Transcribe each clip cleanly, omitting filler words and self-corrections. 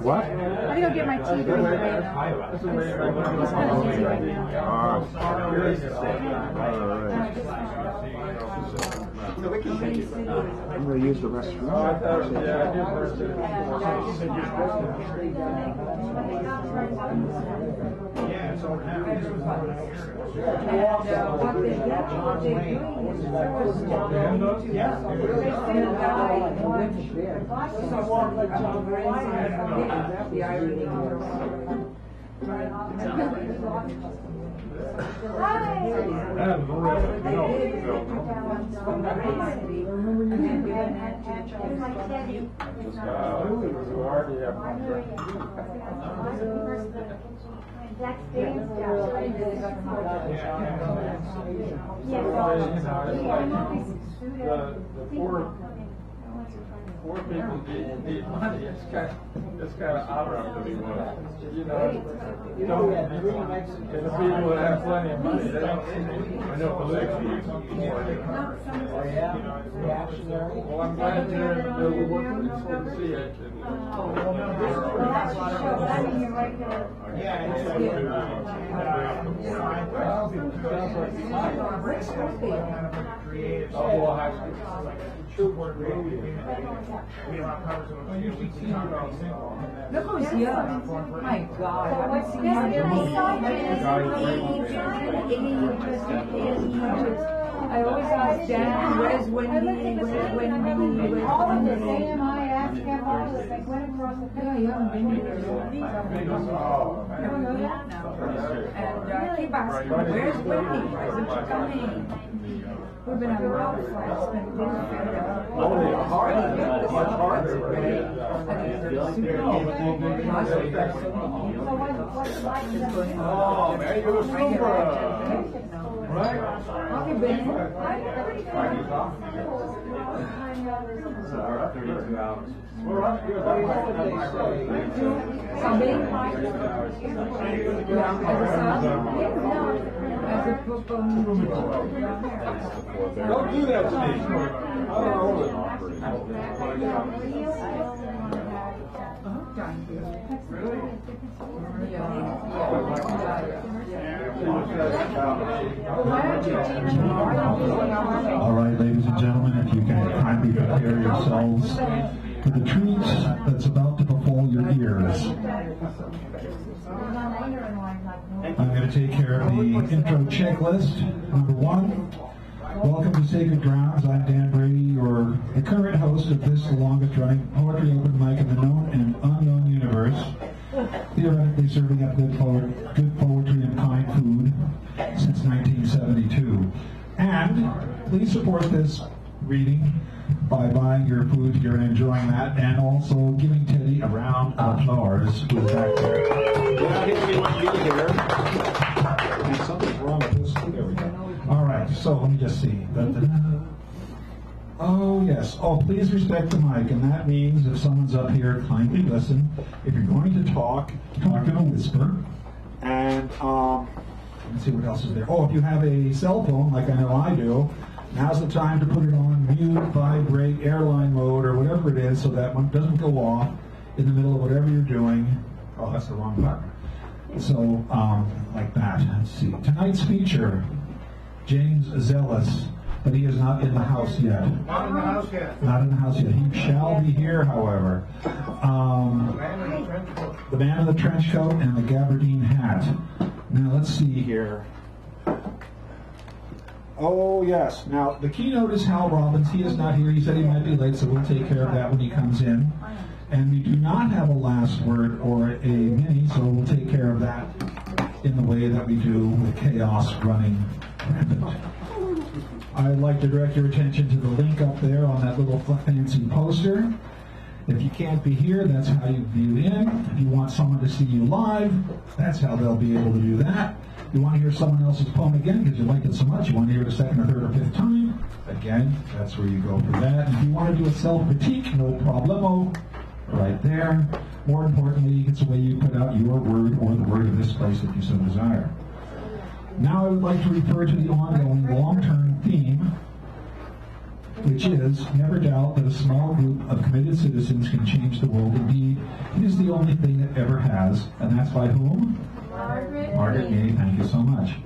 What? I'm gonna get my TV right now. I'm going to use the restroom. Poor people need money. It's kind of odd to be one. You know, and the people that have plenty of money, they don't need it. I know politically it's more. Well, I'm glad you're in the middle of working. It's good to see it. Look who's young. My God. I always ask Dan, where's Wendy? Where's Wendy? All of the same, I asked him, I was like, went across the Yeah, you haven't been here. Never know that now. And I keep asking, where's Wendy? Isn't she coming? We've been having a lot of fun. It's been good. Oh, man, you're super. Right? Okay, Ben. 32 hours. Somebody? As a football. Don't do that to me. I don't know it. All right, ladies and gentlemen, if you can kindly prepare yourselves for the treat that's about to befall your ears. I'm going to take care of the intro checklist. Number one, welcome to Sacred Grounds. I'm Dan Brady, the current host of this, the longest running poetry open mic in the known and unknown universe, theoretically serving up good poetry and kind food since 1972. And please support this reading by buying your food if you're enjoying that, and also giving Teddy a round of applause who's back there. And something's wrong with this. There we go. All right, so let me just see. Oh, yes. Oh, please respect the mic, and that means if someone's up here, kindly listen. If you're going to talk in a whisper. And let's see what else is there. Oh, if you have a cell phone, like I know I do, now's the time to put it on mute, vibrate, airline mode, or whatever it is, so that one doesn't go off in the middle of whatever you're doing. Oh, that's the wrong button. So, like that. Let's see. Tonight's feature, James Zealous, but he is not in the house yet. Not in the house yet. Not in the house yet. He shall be here, however. The man in the trench coat and the gabardine hat. Now, let's see here. Oh, yes. Now, the keynote is Hal Robbins. He is not here. He said he might be late, so we'll take care of that when he comes in. And we do not have a last word or a mini, so we'll take care of that in the way that we do with chaos running rampant. I'd like to direct your attention to the link up there on that little fancy poster. If you can't be here, that's how you view in. If you want someone to see you live, that's how they'll be able to do that. You want to hear someone else's poem again because you liked it so much, you want to hear it a second or third or fifth time, again, that's where you go for that. If you want to do a self-critique, no problemo, right there. More importantly, it's the way you put out your word or the word of this place if you so desire. Now I would like to refer to the ongoing long-term theme which is, never doubt that a small group of committed citizens can change the world. Indeed, it is the only thing that ever has, and that's by whom? Margaret Meany, thank you so much.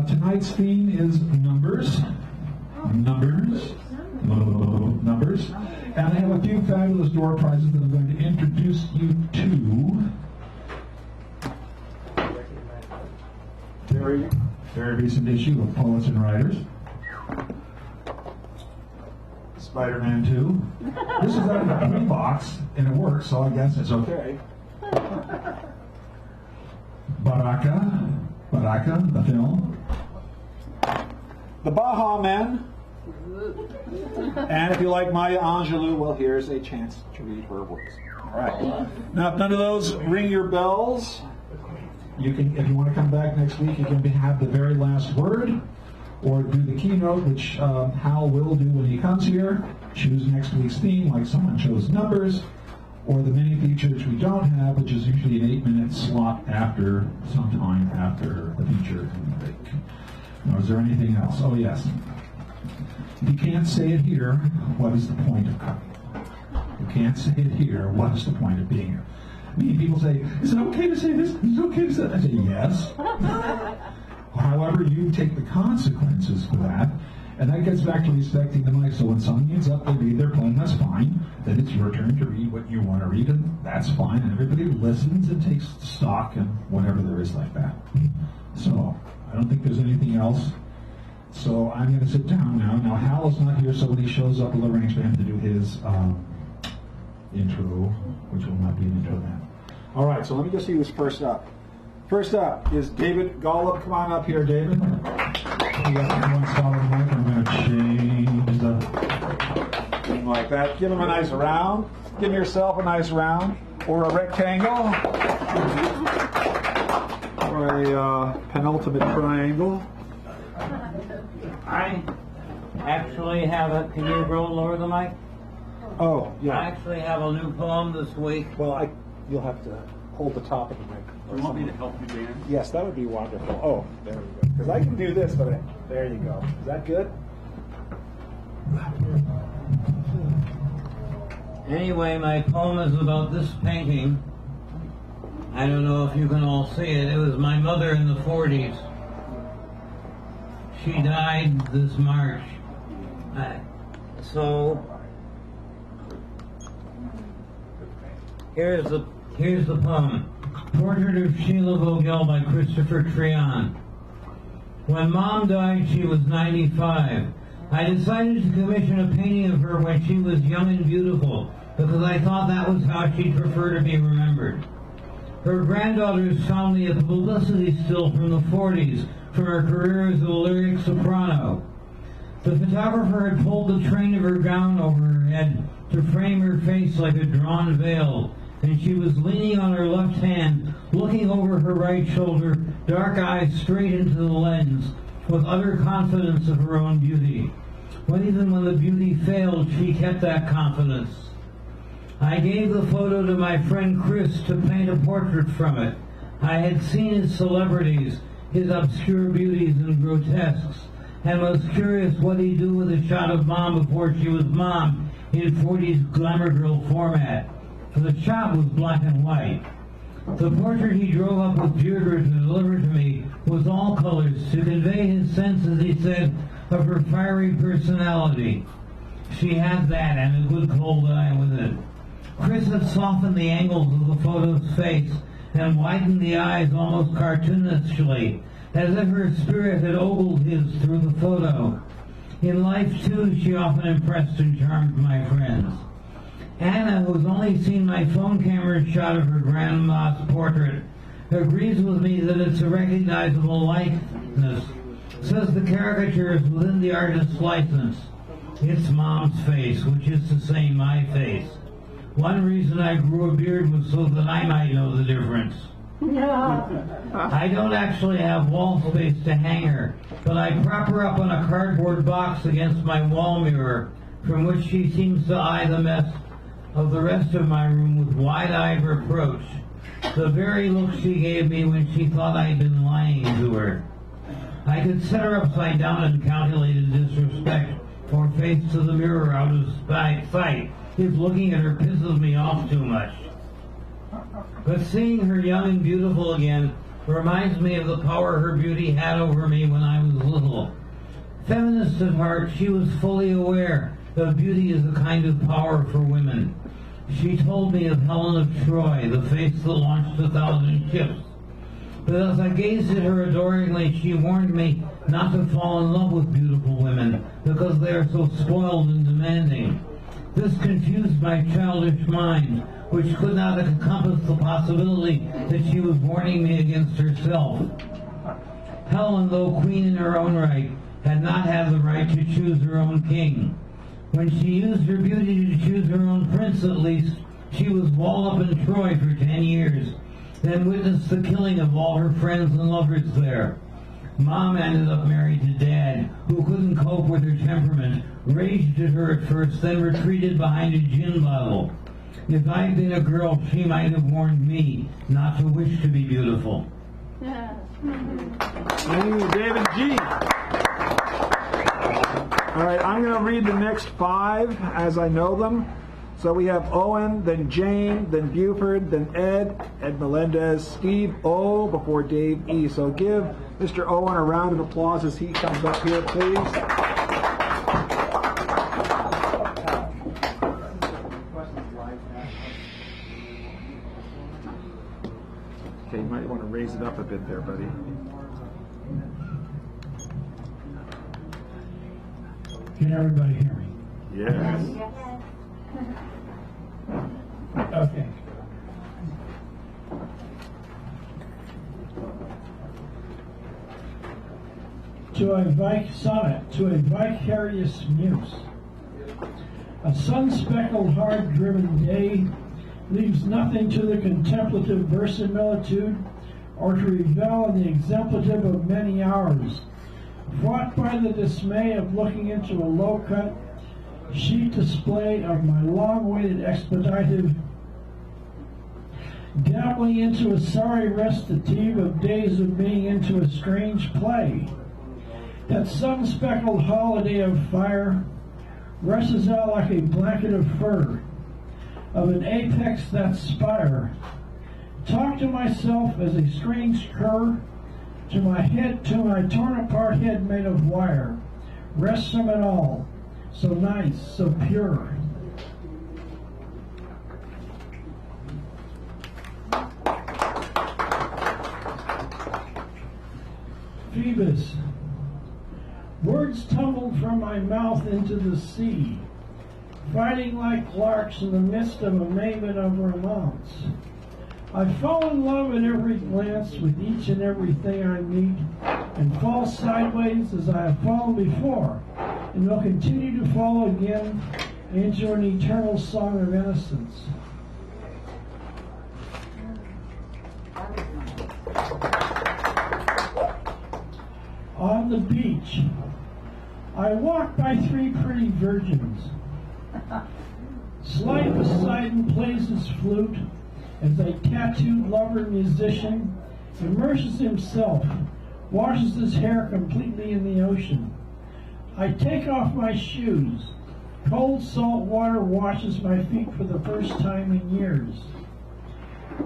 Tonight's theme is numbers. Numbers. Numbers. And I have a few fabulous door prizes that I'm going to introduce you to. Very, very recent issue of Poets and Writers. Spider-Man 2. This is out of a green box, and it works, so I guess it's okay. Baraka, the film. The Baha Men. And if you like Maya Angelou, well, here's a chance to read her works. All right. Now, if none of those ring your bells, you can, if you want to come back next week, you can have the very last word, or do the keynote, which Hal will do when he comes here. Choose next week's theme, like someone chose numbers, or the mini feature, which we don't have, which is usually an 8-minute slot sometime after the feature break. Now, is there anything else? Oh, yes. If you can't say it here, what is the point of coming? You can't say it here, what is the point of being here? Many people say, is it okay to say this? Is it okay to say that? I say, yes. However, you take the consequences for that, and that gets back to respecting the mic. So when someone gets up, they read their poem, that's fine. Then it's your turn to read what you want to read, and that's fine. And everybody listens and takes stock and whatever there is like that. So I don't think there's anything else. So I'm going to sit down now. Now, Hal is not here, so when he shows up, we'll arrange for him to do his intro, which will not be an intro then. All right, so let me just see who's first up. First up is David Golub. Come on up here, David. You got one solid mic. I'm going to change the thing like that. Give him a nice round. Give yourself a nice round. Or a rectangle. Or a penultimate triangle. I actually have a, can you lower the mic? Oh, yeah. I actually have a new poem this week. Well, you'll have to hold the top of the mic. Do you want me to help you, Dan? Yes, that would be wonderful. Oh, there we go. Because I can do this, but there you go. Is that good? Anyway, my poem is about this painting. I don't know if you can all see it. It was my mother in the 40s. She died this March. So here's the poem. Portrait of Sheila Vogel by Christopher Treon. When Mom died, she was 95. I decided to commission a painting of her when she was young and beautiful, because I thought that was how she'd prefer to be remembered. Her granddaughters found me a publicity still from the 40s, from her career as a lyric soprano. The photographer had pulled the train of her gown over her head to frame her face like a drawn veil, and she was leaning on her left hand, looking over her right shoulder, dark eyes straight into the lens, with utter confidence of her own beauty. Even when the beauty failed, she kept that confidence. I gave the photo to my friend Chris to paint a portrait from it. I had seen his celebrities, his obscure beauties and grotesques, and was curious what he'd do with a shot of Mom before she was Mom in 40s glamour girl format. The shot was black and white. The portrait he drove up with Deirdre to deliver to me was all colors to convey his sense, as he said, of her fiery personality. She had that and a good cold eye with it. Chris had softened the angles of the photo's face and widened the eyes almost cartoonishly, as if her spirit had ogled his through the photo. In life, too, she often impressed and charmed my friends. Anna, who's only seen my phone camera shot of her grandma's portrait, agrees with me that it's a recognizable likeness. Says the caricature is within the artist's license. It's Mom's face, which is to say my face. One reason I grew a beard was so that I might know the difference. I don't actually have wall space to hang her, but I prop her up on a cardboard box against my wall mirror, from which she seems to eye the mess of the rest of my room with wide-eyed reproach, the very look she gave me when she thought I'd been lying to her. I could set her upside down in calculated disrespect, or face to the mirror out of sight if looking at her pisses me off too much. But seeing her young and beautiful again reminds me of the power her beauty had over me when I was little. Feminist at heart, she was fully aware that beauty is a kind of power for women. She told me of Helen of Troy, the face that launched 1,000 ships. But as I gazed at her adoringly, she warned me not to fall in love with beautiful women because they are so spoiled and demanding. This confused my childish mind, which could not encompass the possibility that she was warning me against herself. Helen, though queen in her own right, had not had the right to choose her own king. When she used her beauty to choose her own prince, at least, she was walled up in Troy for 10 years, then witnessed the killing of all her friends and lovers there. Mom ended up married to Dad, who couldn't cope with her temperament, raged at her at first, then retreated behind a gin bottle. If I'd been a girl, she might have warned me not to wish to be beautiful. Thank you, David G. All right, I'm going to read the next 5 as I know them. So we have Owen, then Jane, then Buford, then Ed Melendez, Steve O before Dave E. So give Mr. Owen a round of applause as he comes up here, please. Okay, you might want to raise it up a bit there, buddy. Can everybody hear me? Yes. Okay. To a sonnet, to a vicarious muse. A sun-speckled, hard-driven day leaves nothing to the contemplative verisimilitude or to revel in the exemplative of many hours. Fraught by the dismay of looking into a low-cut sheet display of my long-awaited expeditive, dabbling into a sorry recitative of days of being into a strange play. That sun-speckled holiday of fire rushes out like a blanket of fur, of an apex that spire. Talk to myself as a strange cur, to my torn-apart head made of wire. Rest from it all, so nice, so pure. Phoebus. Words tumbled from my mouth into the sea, fighting like larks in the midst of a maven of romance. I fall in love at every glance with each and everything I meet, and fall sideways as I have fallen before, and will continue to fall again into an eternal song of innocence. On the beach, I walk by 3 pretty virgins. Slight Poseidon plays his flute as a tattooed lover musician immerses himself, washes his hair completely in the ocean. I take off my shoes. Cold salt water washes my feet for the first time in years.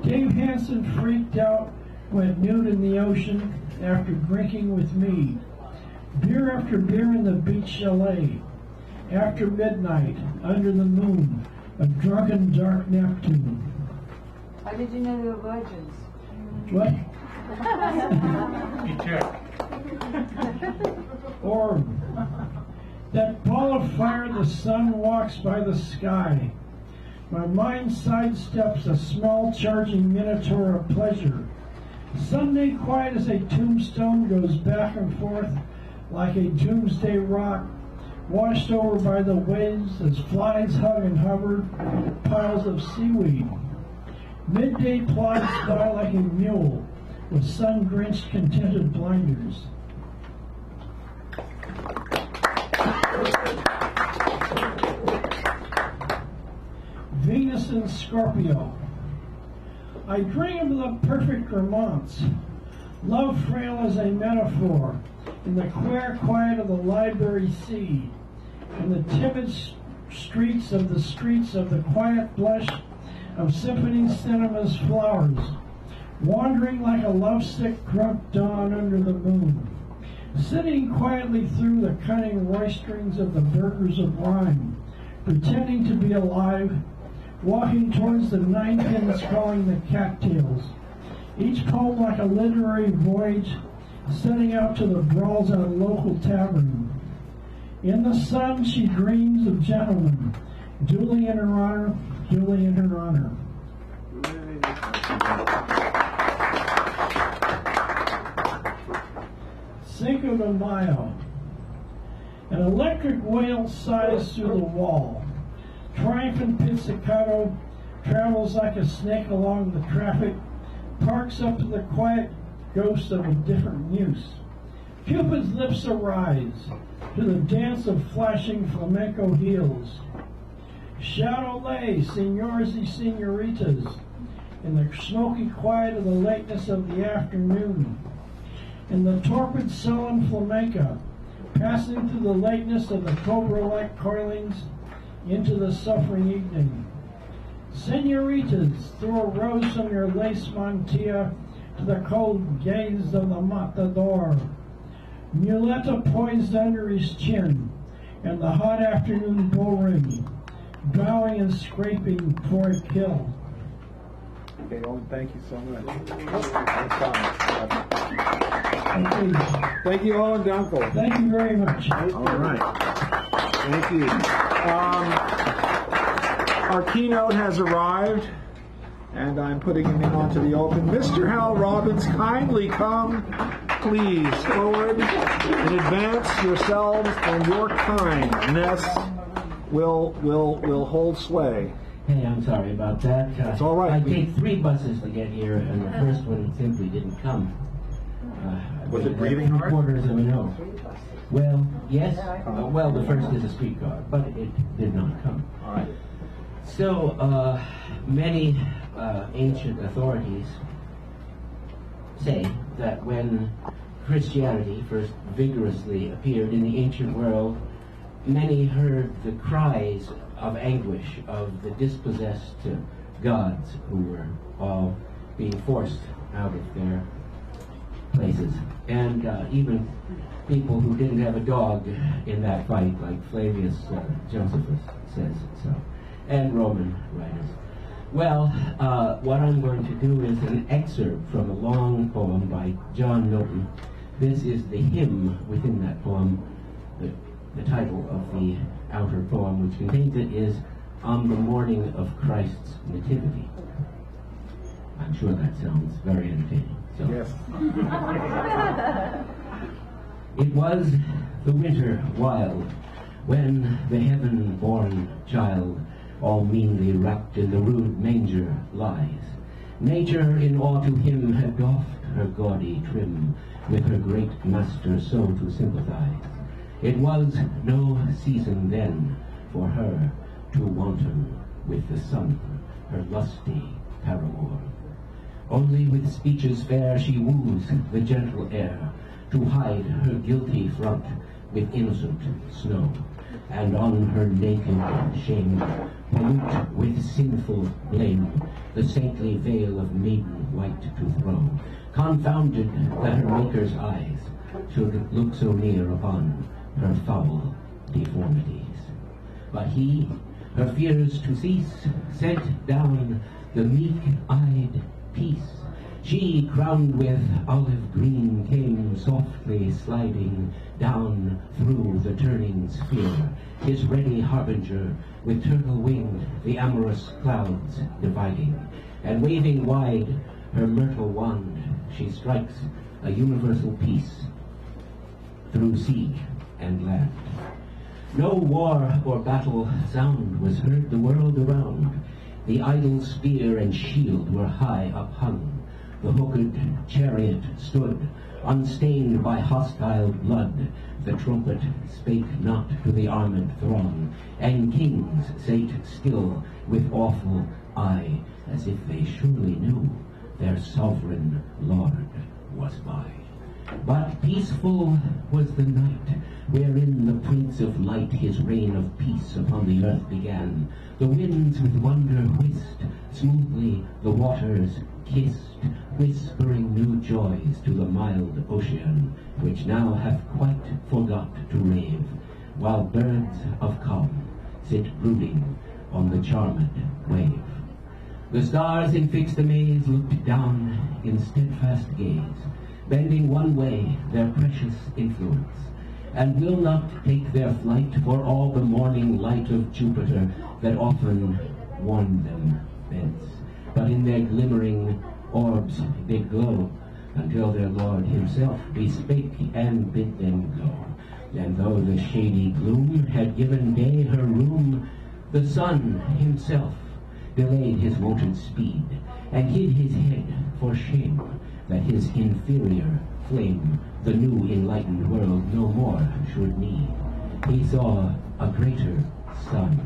Dave Hansen freaked out, went nude in the ocean after drinking with me. Beer after beer in the beach chalet. After midnight, under the moon, a drunken dark Neptune. How did you know they were virgins? What? You check. Orb. That ball of fire, the sun walks by the sky. My mind sidesteps a small charging minotaur of pleasure. Sunday quiet as a tombstone goes back and forth like a doomsday rock, washed over by the waves as flies hug and hover piles of seaweed. Midday plods by like a mule with sun-drenched contented blinders. Venus and Scorpio. I dream of the perfect romance, love frail as a metaphor, in the queer quiet of the library sea, in the timid streets of the quiet blush of Symphony Cinema's flowers, wandering like a lovesick drunk dawn under the moon, sitting quietly through the cunning roisterings of the burghers of rhyme, pretending to be alive, walking towards the ninepins calling the cattails, each poem like a literary voyage, setting out to the brawls at a local tavern. In the sun she dreams of gentlemen, duly in her honor, duly in her honor. Cinco de Mayo. An electric wail sighs through the wall. Triumphant pizzicato travels like a snake along the traffic, parks up to the quiet ghost of a different muse. Cupid's lips arise to the dance of flashing flamenco heels. Shout olé, senors y senoritas, in the smoky quiet of the lateness of the afternoon. In the torpid sullen flamenca, passing through the lateness of the cobra-like coilings into the suffering evening. Senoritas, throw a rose from your lace mantilla to the cold gaze of the matador. Muleta poised under his chin, and the hot afternoon bullring, bowing and scraping for a kill. Okay, Owen, thank you so much. Thank you, Owen Dunkel. Thank you very much. All right. Thank you. Our keynote has arrived, and I'm putting him in onto the open. Mr. Hal Robbins, kindly come, please, forward and advance yourselves, and your kindness will hold sway. Hey, I'm sorry about that. It's all right. I take 3 buses to get here, and the first one simply didn't come. Was it breathing hard? 3/4 of a no. Well, yes. Well, the first is a streetcar, but it did not come. All right. So, many ancient authorities say that when Christianity first vigorously appeared in the ancient world, many heard the cries of anguish of the dispossessed gods who were all being forced out of their places. And even people who didn't have a dog in that fight, like Flavius Josephus says so, and Roman writers. Well, what I'm going to do is an excerpt from a long poem by John Milton. This is the hymn within that poem. The title of the outer poem which contains it is On the Morning of Christ's Nativity. I'm sure that sounds very entertaining. So. Yes. It was the winter wild, when the heaven-born child, all meanly wrapped in the rude manger, lies. Nature in awe to him had doffed her gaudy trim, with her great master so to sympathize. It was no season then for her to wanton with the sun, her lusty paramour. Only with speeches fair she woos the gentle air, to hide her guilty front with innocent snow, and on her naked shame pollute with sinful blame the saintly veil of maiden white to throw, confounded that her Maker's eyes should look so near upon her foul deformities. But he, her fears to cease, sent down the meek-eyed peace. She, crowned with olive green, came softly sliding down through the turning sphere, his ready harbinger, with turtle wing the amorous clouds dividing, and waving wide her myrtle wand, she strikes a universal peace through sea and land. No war or battle sound was heard the world around. The idle spear and shield were high uphung. The hooked chariot stood, unstained by hostile blood. The trumpet spake not to the armed throng, and kings sate still with awful eye, as if they surely knew their sovereign Lord was by. But peaceful was the night, wherein the Prince of Light his reign of peace upon the earth began. The winds with wonder whisked, smoothly the waters kissed, whispering new joys to the mild ocean, which now hath quite forgot to rave, while birds of calm sit brooding on the charmed wave. The stars in fixed amaze looked down in steadfast gaze, bending one way their precious influence, and will not take their flight for all the morning light of Jupiter that often warned them thence. But in their glimmering orbs did glow, until their Lord himself bespake and bid them go. And though the shady gloom had given day her room, the sun himself delayed his wonted speed, and hid his head for shame, that his inferior flame the new enlightened world no more should need. He saw a greater sun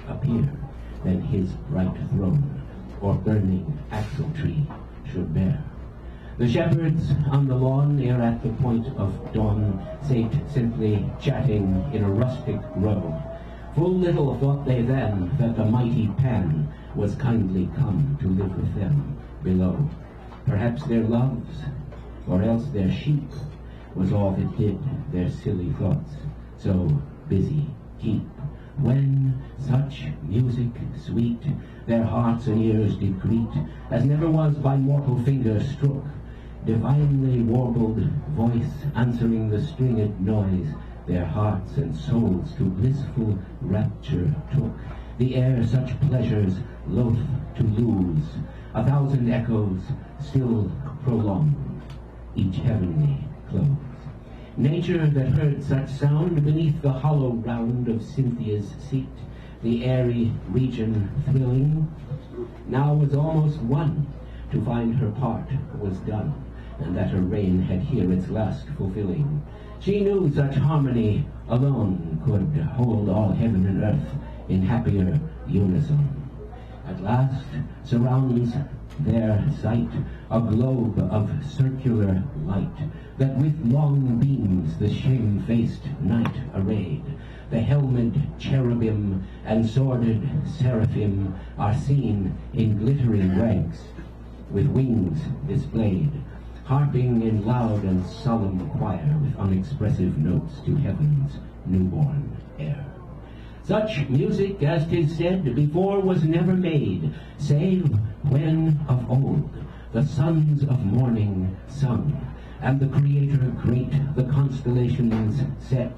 appear than his bright throne, or burning axle tree should bear. The shepherds on the lawn, ere at the point of dawn, sate simply chatting in a rustic row. Full little thought they then that the mighty Pan was kindly come to live with them below. Perhaps their loves, or else their sheep, was all that did their silly thoughts so busy keep. When such music sweet their hearts and ears did greet, as never was by mortal finger strook, divinely warbled voice answering the stringed noise, their hearts and souls to blissful rapture took. The air such pleasures loath to lose, 1,000 echoes still prolonged each heavenly close. Nature that heard such sound beneath the hollow round of Cynthia's seat, the airy region thrilling, now was almost won to find her part was done, and that her reign had here its last fulfilling. She knew such harmony alone could hold all heaven and earth in happier unison. At last surrounds their sight a globe of circular light, that with long beams the shamefaced night arrayed. The helmed cherubim and sworded seraphim are seen in glittering ranks, with wings displayed, harping in loud and solemn choir with unexpressive notes to heaven's newborn heir. Such music, as 'tis said, before was never made, save when of old the sons of morning sung, and the Creator great the constellations set,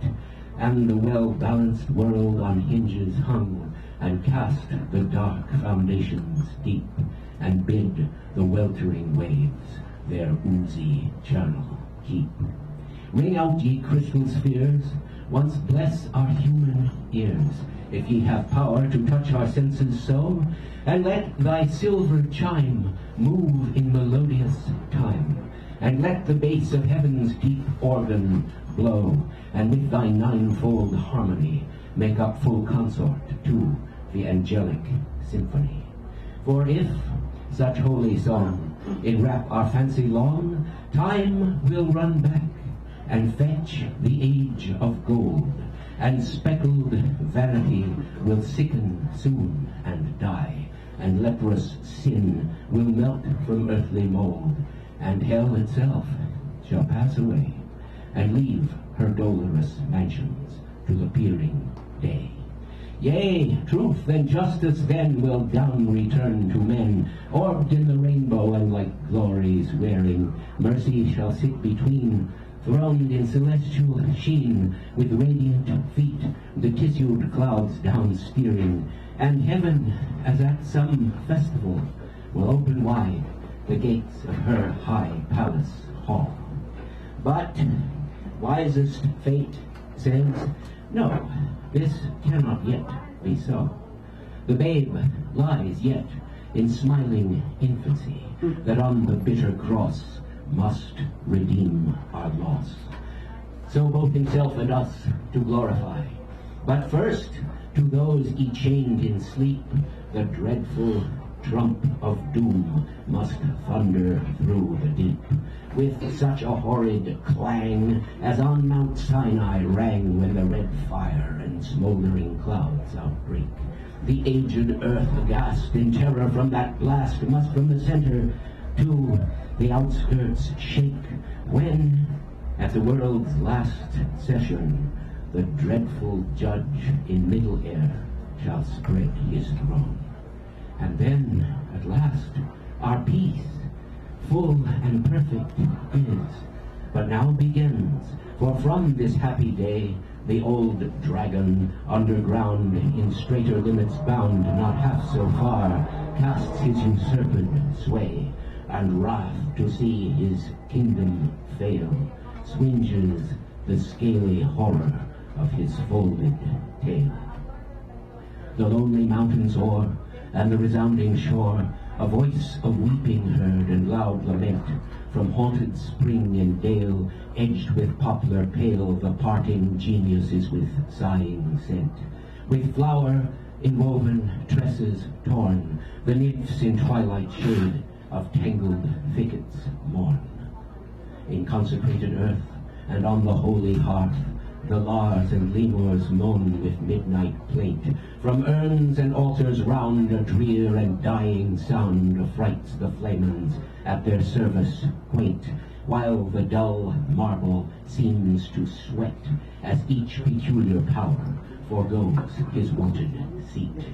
and the well-balanced world on hinges hung, and cast the dark foundations deep, and bid the weltering waves their oozy channel keep. Ring out, ye crystal spheres, once bless our human ears, if ye have power to touch our senses so, and let thy silver chime move in melodious time, and let the bass of heaven's deep organ blow, and with thy ninefold harmony make up full consort to the angelic symphony. For if such holy song enwrap our fancy long, time will run back and fetch the age of gold, and speckled vanity will sicken soon and die, and leprous sin will melt from earthly mold, and hell itself shall pass away, and leave her dolorous mansions to the peering day. Yea, truth and justice then will down return to men, orbed in the rainbow and like glories wearing. Mercy shall sit between, throned in celestial sheen, with radiant feet the tissued clouds down steering, and heaven, as at some festival, will open wide the gates of her high palace hall. But wisest fate says, no, this cannot yet be so. The babe lies yet in smiling infancy, that on the bitter cross must redeem our loss. So both himself and us to glorify. But first, to those he chained in sleep, the dreadful trump of doom must thunder through the deep, with such a horrid clang as on Mount Sinai rang when the red fire and smoldering clouds outbreak. The aged earth aghast in terror from that blast must from the center to the outskirts shake, when, at the world's last session, the dreadful judge in middle air shall spread his throne. And then, at last, our peace, full and perfect, is, but now begins, for from this happy day the old dragon, underground, in straighter limits bound, not half so far, casts his usurped sway, and wrath to see his kingdom fail, swinges the scaly horror of his folded tail. The lonely mountains o'er, and the resounding shore, a voice of weeping heard and loud lament, from haunted spring and dale, edged with poplar pale, the parting genius is with sighing sent. With flower inwoven tresses torn, the nymphs in twilight shade of tangled thickets mourn. In consecrated earth and on the holy hearth, the Lars and Lemurs moan with midnight plaint. From urns and altars round, a drear and dying sound affrights the flamens at their service quaint, while the dull marble seems to sweat as each peculiar power forgoes his wonted seat.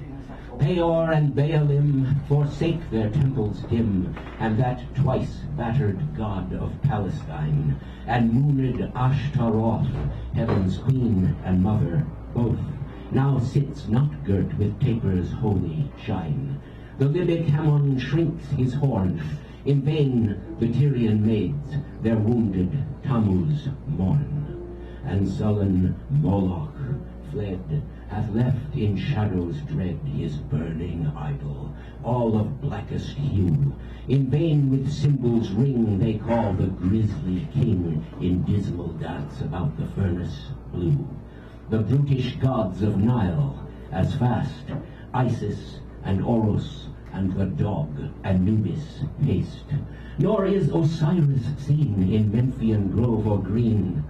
Peor and Baalim forsake their temples dim, and that twice battered god of Palestine, and mooned Ashtaroth, heaven's queen and mother both, now sits not girt with tapers' holy shine. The Libyc Hammon shrinks his horn, in vain the Tyrian maids their wounded Tammuz mourn, and sullen Moloch fled, hath left in shadows dread his burning idol, all of blackest hue. In vain with cymbals ring they call the grisly king in dismal dance about the furnace blue. The brutish gods of Nile, as fast, Isis and Oros and the dog Anubis haste. Nor is Osiris seen in Memphian grove or green,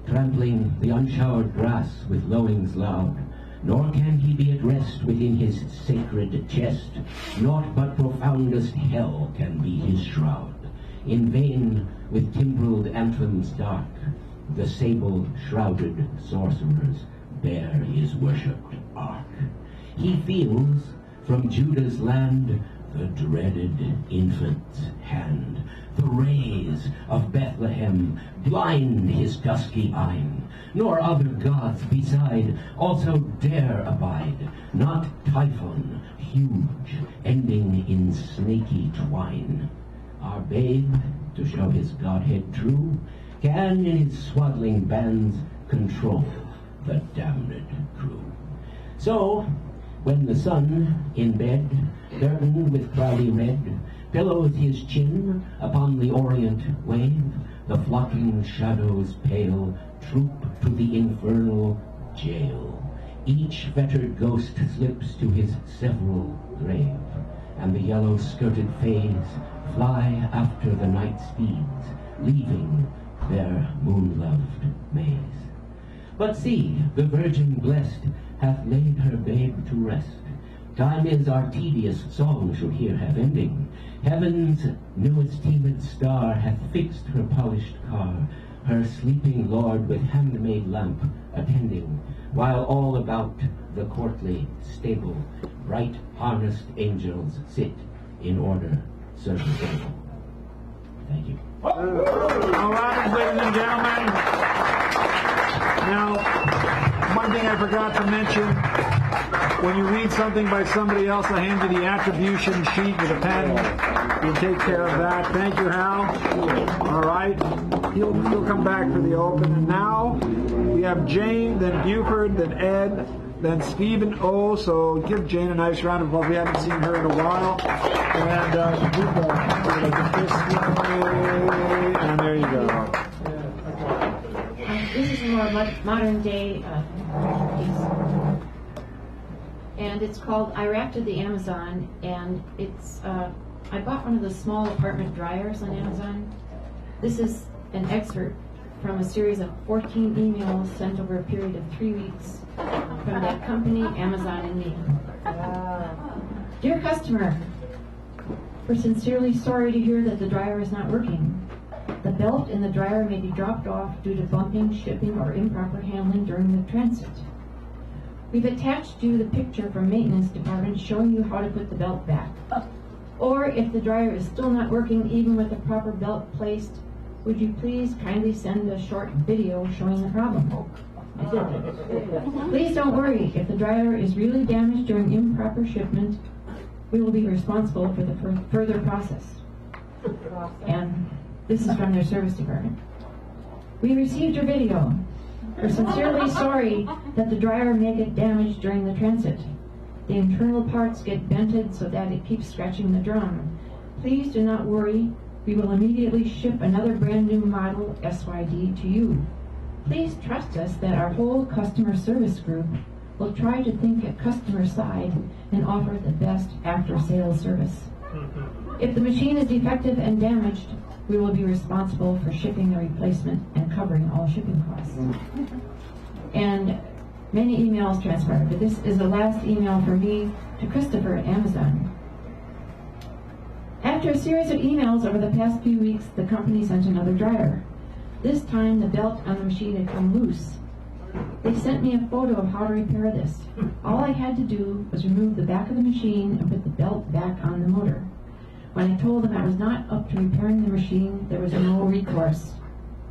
trampling the unshowered grass with lowings loud, nor can he be at rest within his sacred chest. Naught but profoundest hell can be his shroud. In vain with timbreled anthems dark, the sable-shrouded sorcerers bear his worshipped ark. He feels from Judah's land the dreaded infant's hand. The rays of Bethlehem blind his dusky eyne, nor other gods beside also dare abide, not Typhon, huge, ending in snaky twine. Our babe, to show his godhead true, can in his swaddling bands control the damned crew. So, when the sun, in bed, burdened with cloudy red, pillows his chin upon the orient wave, the flocking shadows pale troop to the infernal jail. Each fettered ghost slips to his several grave, and the yellow-skirted fays fly after the night speeds, leaving their moon-loved maze. But see, the Virgin blessed hath laid her babe to rest. Time is our tedious song should here have ending. Heaven's newest teamed star hath fixed her polished car, her sleeping lord with handmaid lamp attending, while all about the courtly stable bright harnessed angels sit in order serviceable. Thank you. All right, ladies and gentlemen. Now, one thing I forgot to mention, when you read something by somebody else, I hand you the attribution sheet with a pen. You'll take care of that. Thank you, Hal. All right. He'll come back for the open. And now we have Jane, then Buford, then Ed, then Stephen O. So give Jane a nice round of applause. We haven't seen her in a while. And and there you go. This is a more modern day piece. and it's called I Rafted the Amazon, and it's I bought one of the small apartment dryers on Amazon. This is an excerpt from a series of 14 emails sent over a period of 3 weeks from that company, Amazon, and me. Dear customer, we're sincerely sorry to hear that the dryer is not working. The belt in the dryer may be dropped off due to bumping, shipping, or improper handling during the transit. We've attached you the picture from maintenance department showing you how to put the belt back. Or if the dryer is still not working even with the proper belt placed, would you please kindly send a short video showing the problem? I did. Please don't worry, if the dryer is really damaged during improper shipment, we will be responsible for the further process. And this is from their service department. We received your video. We're sincerely sorry that the dryer may get damaged during the transit. The internal parts get vented so that it keeps scratching the drum. Please do not worry. We will immediately ship another brand new model SYD to you. Please trust us that our whole customer service group will try to think at customer side and offer the best after-sales service. If the machine is defective and damaged, we will be responsible for shipping the replacement and covering all shipping costs. And many emails transpired, but this is the last email from me to Christopher at Amazon. After a series of emails over the past few weeks, the company sent another dryer. This time, the belt on the machine had come loose. They sent me a photo of how to repair this. All I had to do was remove the back of the machine and put the belt back on the motor. When I told them I was not up to repairing the machine, there was no recourse,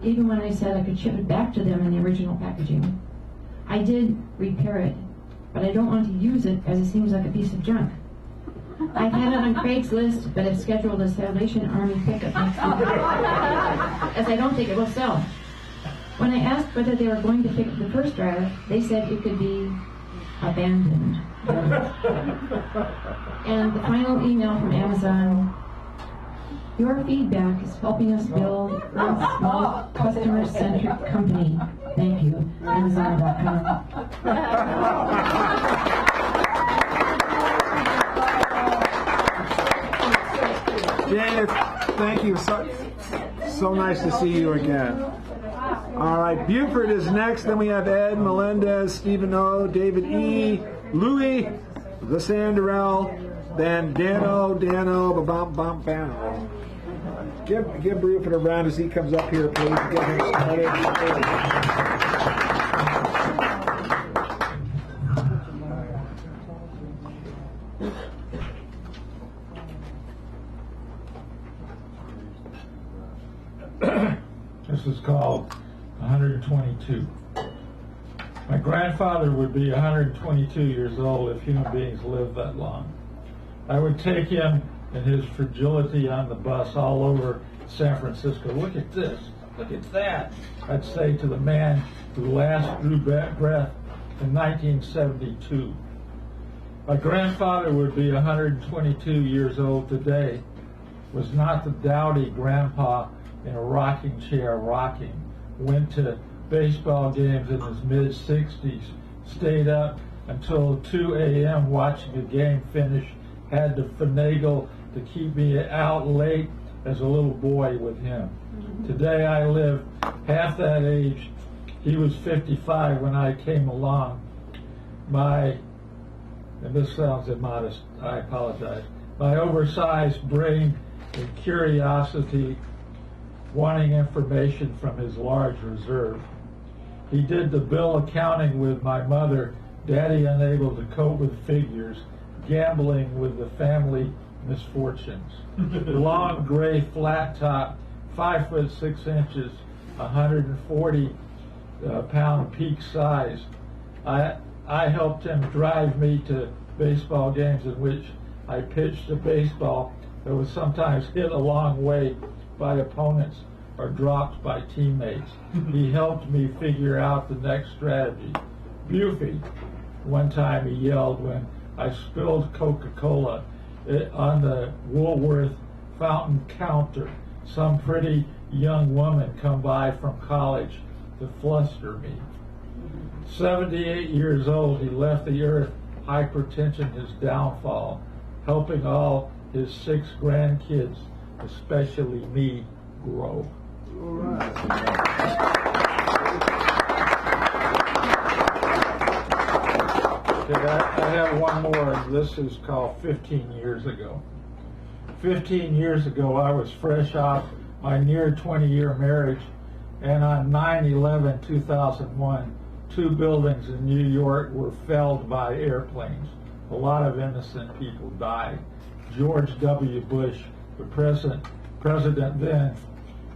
even when I said I could ship it back to them in the original packaging. I did repair it, but I don't want to use it as it seems like a piece of junk. I've had it on Craigslist, but have scheduled a Salvation Army pickup next week, as I don't think it will sell. When I asked whether they were going to pick up the first dryer, they said it could be abandoned. And the final email from Amazon: your feedback is helping us build a small customer-centric company. Thank you. Amazon.com. Dave, thank you. So nice to see you again. All right, Buford is next. Then we have Ed, Melendez, Stephen O, David E, Louis, the Sanderell, then Dano, Bam, Bano. Give Buford a round as he comes up here, please. Get him started. This is called 122. My grandfather would be 122 years old if human beings lived that long. I would take him and his fragility on the bus all over San Francisco. Look at this. Look at that. I'd say to the man who last drew breath in 1972. My grandfather would be 122 years old today. Was not the dowdy grandpa in a rocking chair rocking. Went to baseball games in his mid-60s. Stayed up until 2 a.m. watching a game finish. Had to finagle to keep me out late as a little boy with him. Today I live half that age. He was 55 when I came along. And this sounds immodest, I apologize. My oversized brain and curiosity, wanting information from his large reserve. He did the bill accounting with my mother, Daddy unable to cope with figures, gambling with the family misfortunes. Long gray flat top, 5 foot 6 inches, 140 pound peak size. I helped him drive me to baseball games in which I pitched a baseball that was sometimes hit a long way by opponents or dropped by teammates. He helped me figure out the next strategy. Buford, one time he yelled when I spilled Coca-Cola on the Woolworth fountain counter. Some pretty young woman come by from college to fluster me. 78 years old, he left the earth hypertension his downfall, helping all his 6 grandkids, especially me, grow. Okay, I have one more, and this is called 15 years ago. 15 years ago, I was fresh off my near 20-year marriage, and on 9/11/2001, 2 buildings in New York were felled by airplanes. A lot of innocent people died. George W. Bush, the president then,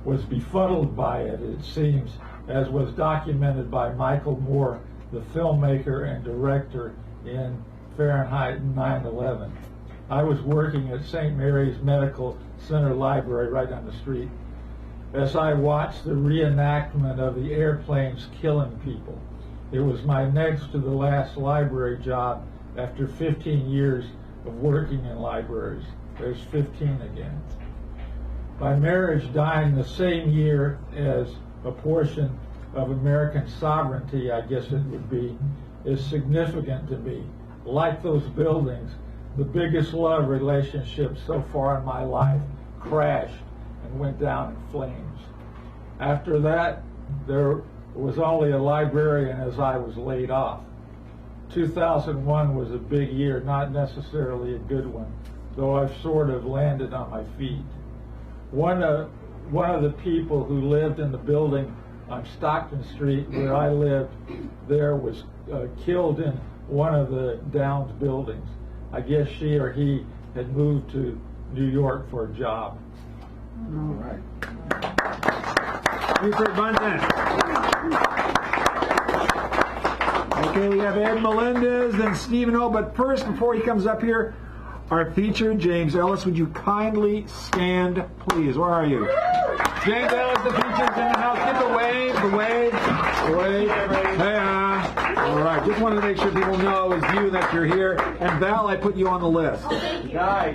was befuddled by it, it seems, as was documented by Michael Moore, the filmmaker and director in Fahrenheit 9/11. I was working at St. Mary's Medical Center Library right down the street as I watched the reenactment of the airplanes killing people. It was my next to the last library job after 15 years of working in libraries. There's 15 again. My marriage dying the same year as a portion of American sovereignty, I guess it would be, is significant to me. Like those buildings, the biggest love relationship so far in my life crashed and went down in flames. After that, there was only a librarian as I was laid off. 2001 was a big year, not necessarily a good one, though I've sort of landed on my feet. One of the people who lived in the building on Stockton Street where I lived there was killed in one of the downed buildings. I guess she or he had moved to New York for a job. All right. Buford Bunton. Okay, we have Ed Melendez, then Stephen O. But first, before he comes up here, our feature, James Ellis, would you kindly stand, please? Where are you? James Ellis, the feature's in the house. Give the wave, the wave, the wave. Hey, all right, just wanted to make sure people know as you that you're here. And Val, I put you on the list. Nice.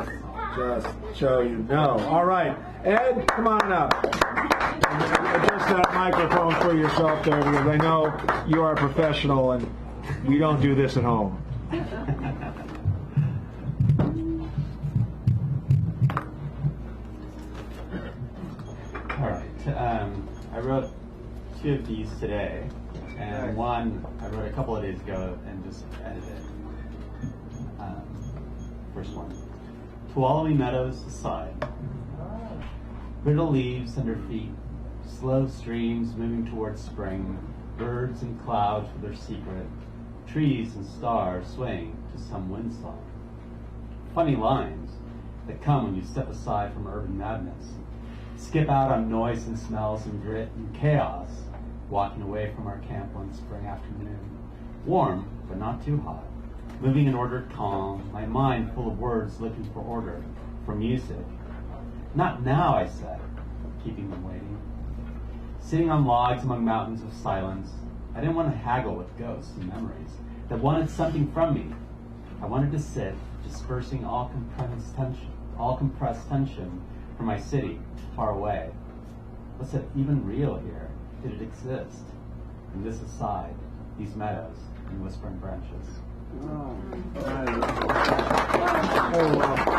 Just so you know. All right, Ed, come on up. Adjust that microphone for yourself there, because I know you are a professional and we don't do this at home. All right. I wrote 2 of these today, and one I wrote a couple of days ago and just edited. First one. Tuolumne meadows aside, brittle leaves under feet, slow streams moving towards spring, birds and clouds with their secret, trees and stars swaying to some wind song. Funny lines that come when you step aside from urban madness. Skip out on noise and smells and grit and chaos, walking away from our camp one spring afternoon. Warm, but not too hot. Moving in ordered calm, my mind full of words looking for order, for music. Not now, I said, keeping them waiting. Sitting on logs among mountains of silence, I didn't want to haggle with ghosts and memories that wanted something from me. I wanted to sit, dispersing all compressed tension from my city, far away. Was it even real here? Did it exist? And this aside, these meadows and whispering branches. Oh, well,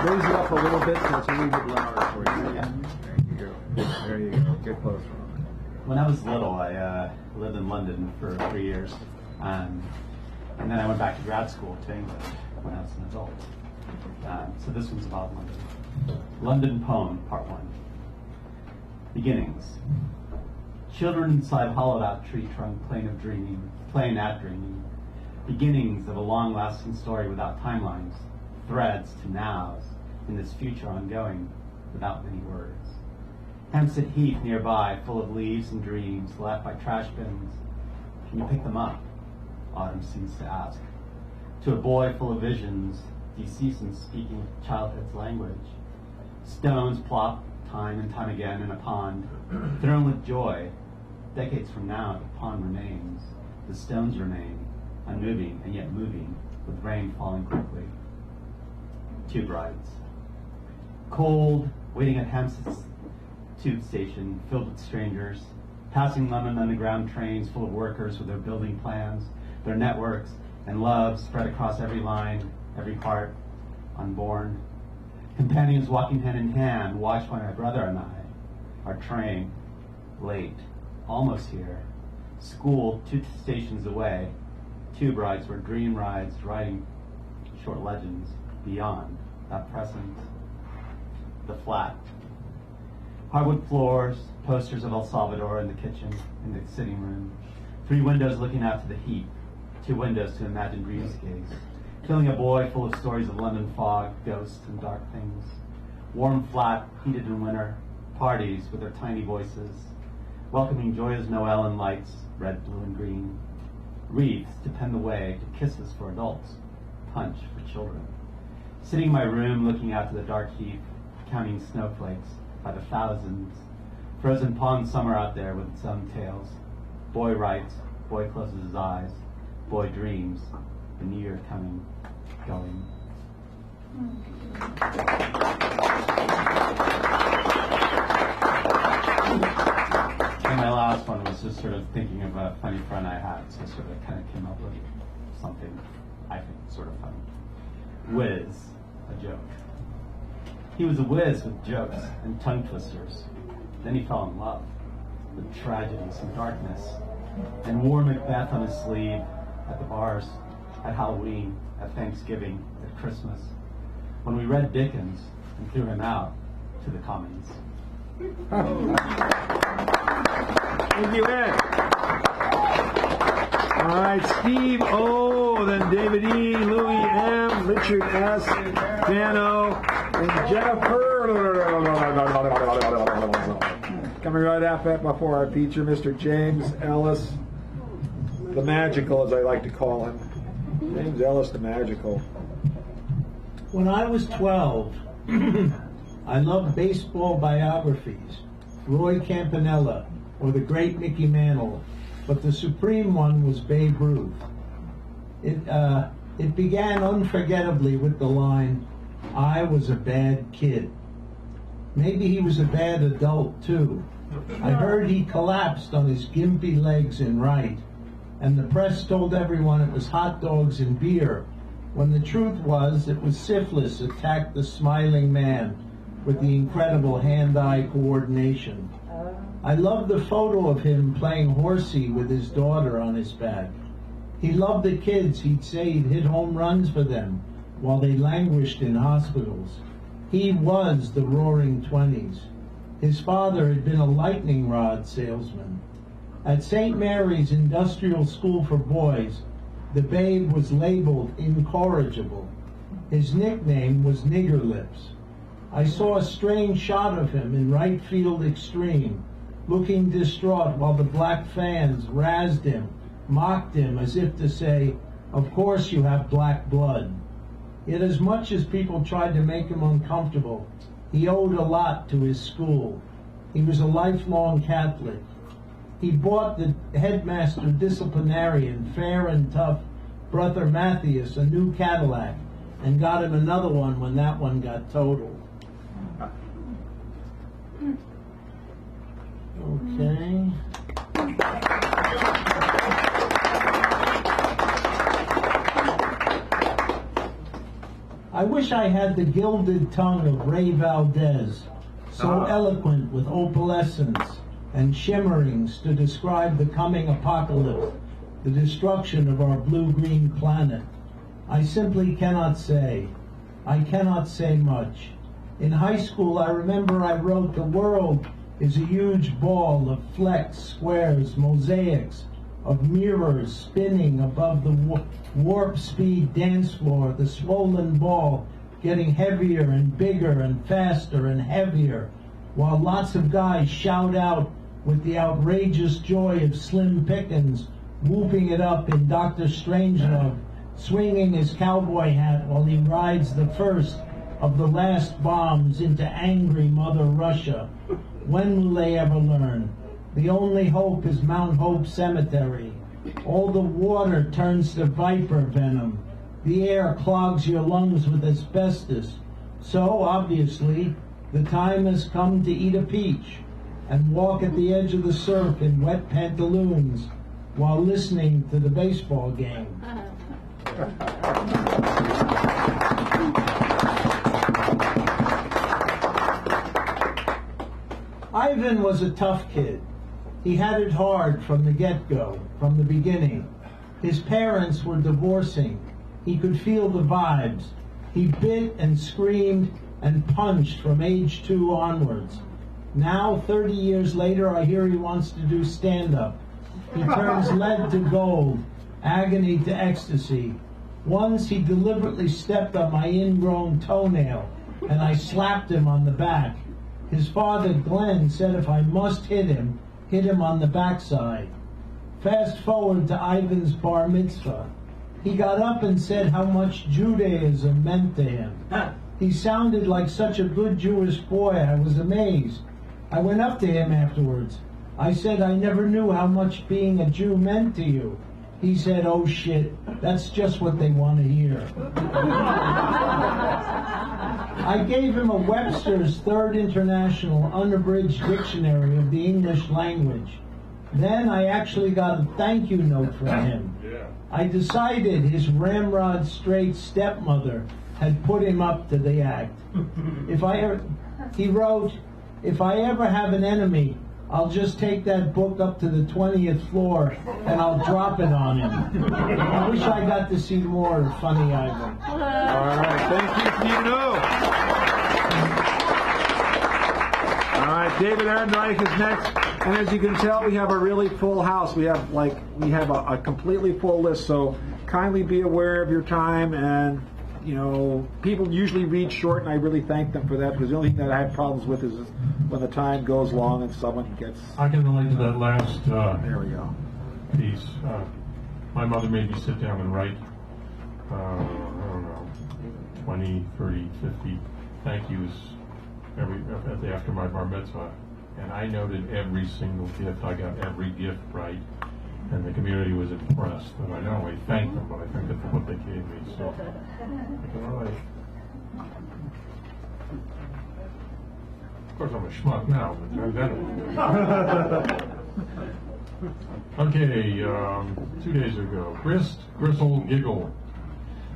raise it up a little bit so it's a little bit louder for you. Yeah. There you go. There you go. Get closer. When I was little, I lived in London for 3 years, and then I went back to grad school to England when I was an adult. So this one's about London. London Poem, Part 1. Beginnings. Children inside hollowed-out tree trunk, playing at dreaming. Beginnings of a long-lasting story without timelines, threads to nows, in this future ongoing, without many words. Hampstead Heath nearby, full of leaves and dreams, left by trash bins. Can you pick them up? Autumn seems to ask. To a boy full of visions, do you cease in speaking childhood's language? Stones plop time and time again in a pond, thrown with joy. Decades from now, the pond remains. The stones remain, unmoving and yet moving, with rain falling quickly. 2 brides. Cold, waiting at Hampstead's tube station, filled with strangers, passing London underground trains full of workers with their building plans, their networks, and love spread across every line, every heart, unborn. Companions walking hand in hand, watched by my brother and I. Our train, late, almost here. School, 2 stations away. Tube rides were dream rides, writing short legends beyond that present. The flat. Hardwood floors, posters of El Salvador in the kitchen, in the sitting room. 3 windows looking out to the heat. 2 windows to imagine dreamscapes. Filling a boy full of stories of London fog, ghosts, and dark things. Warm flat, heated in winter. Parties with their tiny voices. Welcoming joyous Noel and lights, red, blue, and green. Wreaths to pen the way to kisses for adults. Punch for children. Sitting in my room looking out to the dark heath, counting snowflakes by the thousands. Frozen pond summer out there with its own tales. Boy writes, boy closes his eyes. Boy dreams, the new year coming, going. And my last one was just sort of thinking of a funny friend I had, so sort of kind of came up with something I think sort of funny. Whiz, a joke. He was a whiz with jokes and tongue twisters. Then he fell in love with tragedies and darkness, and wore Macbeth on his sleeve at the bars, at Halloween, at Thanksgiving, at Christmas, when we read Dickens and threw him out to the commons. Thank you, Ed. All right, Steve O, then David E, Louis M, Richard S, Dan O, and Jennifer. Coming right after before our feature, Mr. James Ellis, the Magical, as I like to call him. James Ellis, the Magical. When I was 12, I loved baseball biographies, Roy Campanella or the great Mickey Mantle, but the supreme one was Babe Ruth. It began unforgettably with the line, "I was a bad kid." Maybe he was a bad adult too. I heard he collapsed on his gimpy legs in right, and the press told everyone it was hot dogs and beer, when the truth was it was syphilis attacked the smiling man with the incredible hand-eye coordination. I loved the photo of him playing horsey with his daughter on his back. He loved the kids. He'd say he'd hit home runs for them while they languished in hospitals. He was the Roaring Twenties. His father had been a lightning rod salesman. At St. Mary's Industrial School for Boys, the Babe was labeled incorrigible. His nickname was Nigger Lips. I saw a strange shot of him in right field extreme, looking distraught while the black fans razzed him, mocked him as if to say, "Of course you have black blood." Yet as much as people tried to make him uncomfortable, he owed a lot to his school. He was a lifelong Catholic. He bought the headmaster disciplinarian, fair and tough, Brother Matthias, a new Cadillac, and got him another one when that one got totaled. Okay. I wish I had the gilded tongue of Ray Valdez, so eloquent with opalescence and shimmerings to describe the coming apocalypse, the destruction of our blue-green planet. I simply cannot say. I cannot say much. In high school, I remember I wrote, "The world is a huge ball of flecks, squares, mosaics, of mirrors spinning above the warp speed dance floor, the swollen ball getting heavier and bigger and faster and heavier, while lots of guys shout out with the outrageous joy of Slim Pickens, whooping it up in Dr. Strangelove, swinging his cowboy hat while he rides the first of the last bombs into angry Mother Russia. When will they ever learn? The only hope is Mount Hope Cemetery. All the water turns to viper venom. The air clogs your lungs with asbestos. So, obviously, the time has come to eat a peach and walk at the edge of the surf in wet pantaloons while listening to the baseball game. Ivan was a tough kid. He had it hard from the get-go, from the beginning. His parents were divorcing. He could feel the vibes. He bit and screamed and punched from age 2 onwards. Now, 30 years later, I hear he wants to do stand-up. He turns lead to gold, agony to ecstasy. Once he deliberately stepped on my ingrown toenail, and I slapped him on the back. His father, Glenn, said if I must hit him on the backside. Fast forward to Ivan's bar mitzvah. He got up and said how much Judaism meant to him. He sounded like such a good Jewish boy, I was amazed. I went up to him afterwards. I said I never knew how much being a Jew meant to you. He said, oh shit, that's just what they want to hear. I gave him a Webster's Third International Unabridged Dictionary of the English Language. Then I actually got a thank you note from him. I decided his ramrod straight stepmother had put him up to the act. He wrote, if I ever have an enemy, I'll just take that book up to the 20th floor and I'll drop it on him. I wish I got to see more of Funny Ivan. All right, thank you, Tino. All right, David Ehrenreich is next. And as you can tell, we have a really full house. We have a completely full list, so kindly be aware of your time. And you know, people usually read short, and I really thank them for that, because the only thing that I have problems with is when the time goes long and someone gets... I can relate to that last there we go. piece. My mother made me sit down and write, I don't know, 20, 30, 50 thank yous after my bar mitzvah. And I noted every single gift. I got every gift right. And the community was impressed. And I not only thanked them, but I thanked them for what they gave me. So, all right. Of course, I'm a schmuck now, but okay, 2 days ago. Gristle, giggle.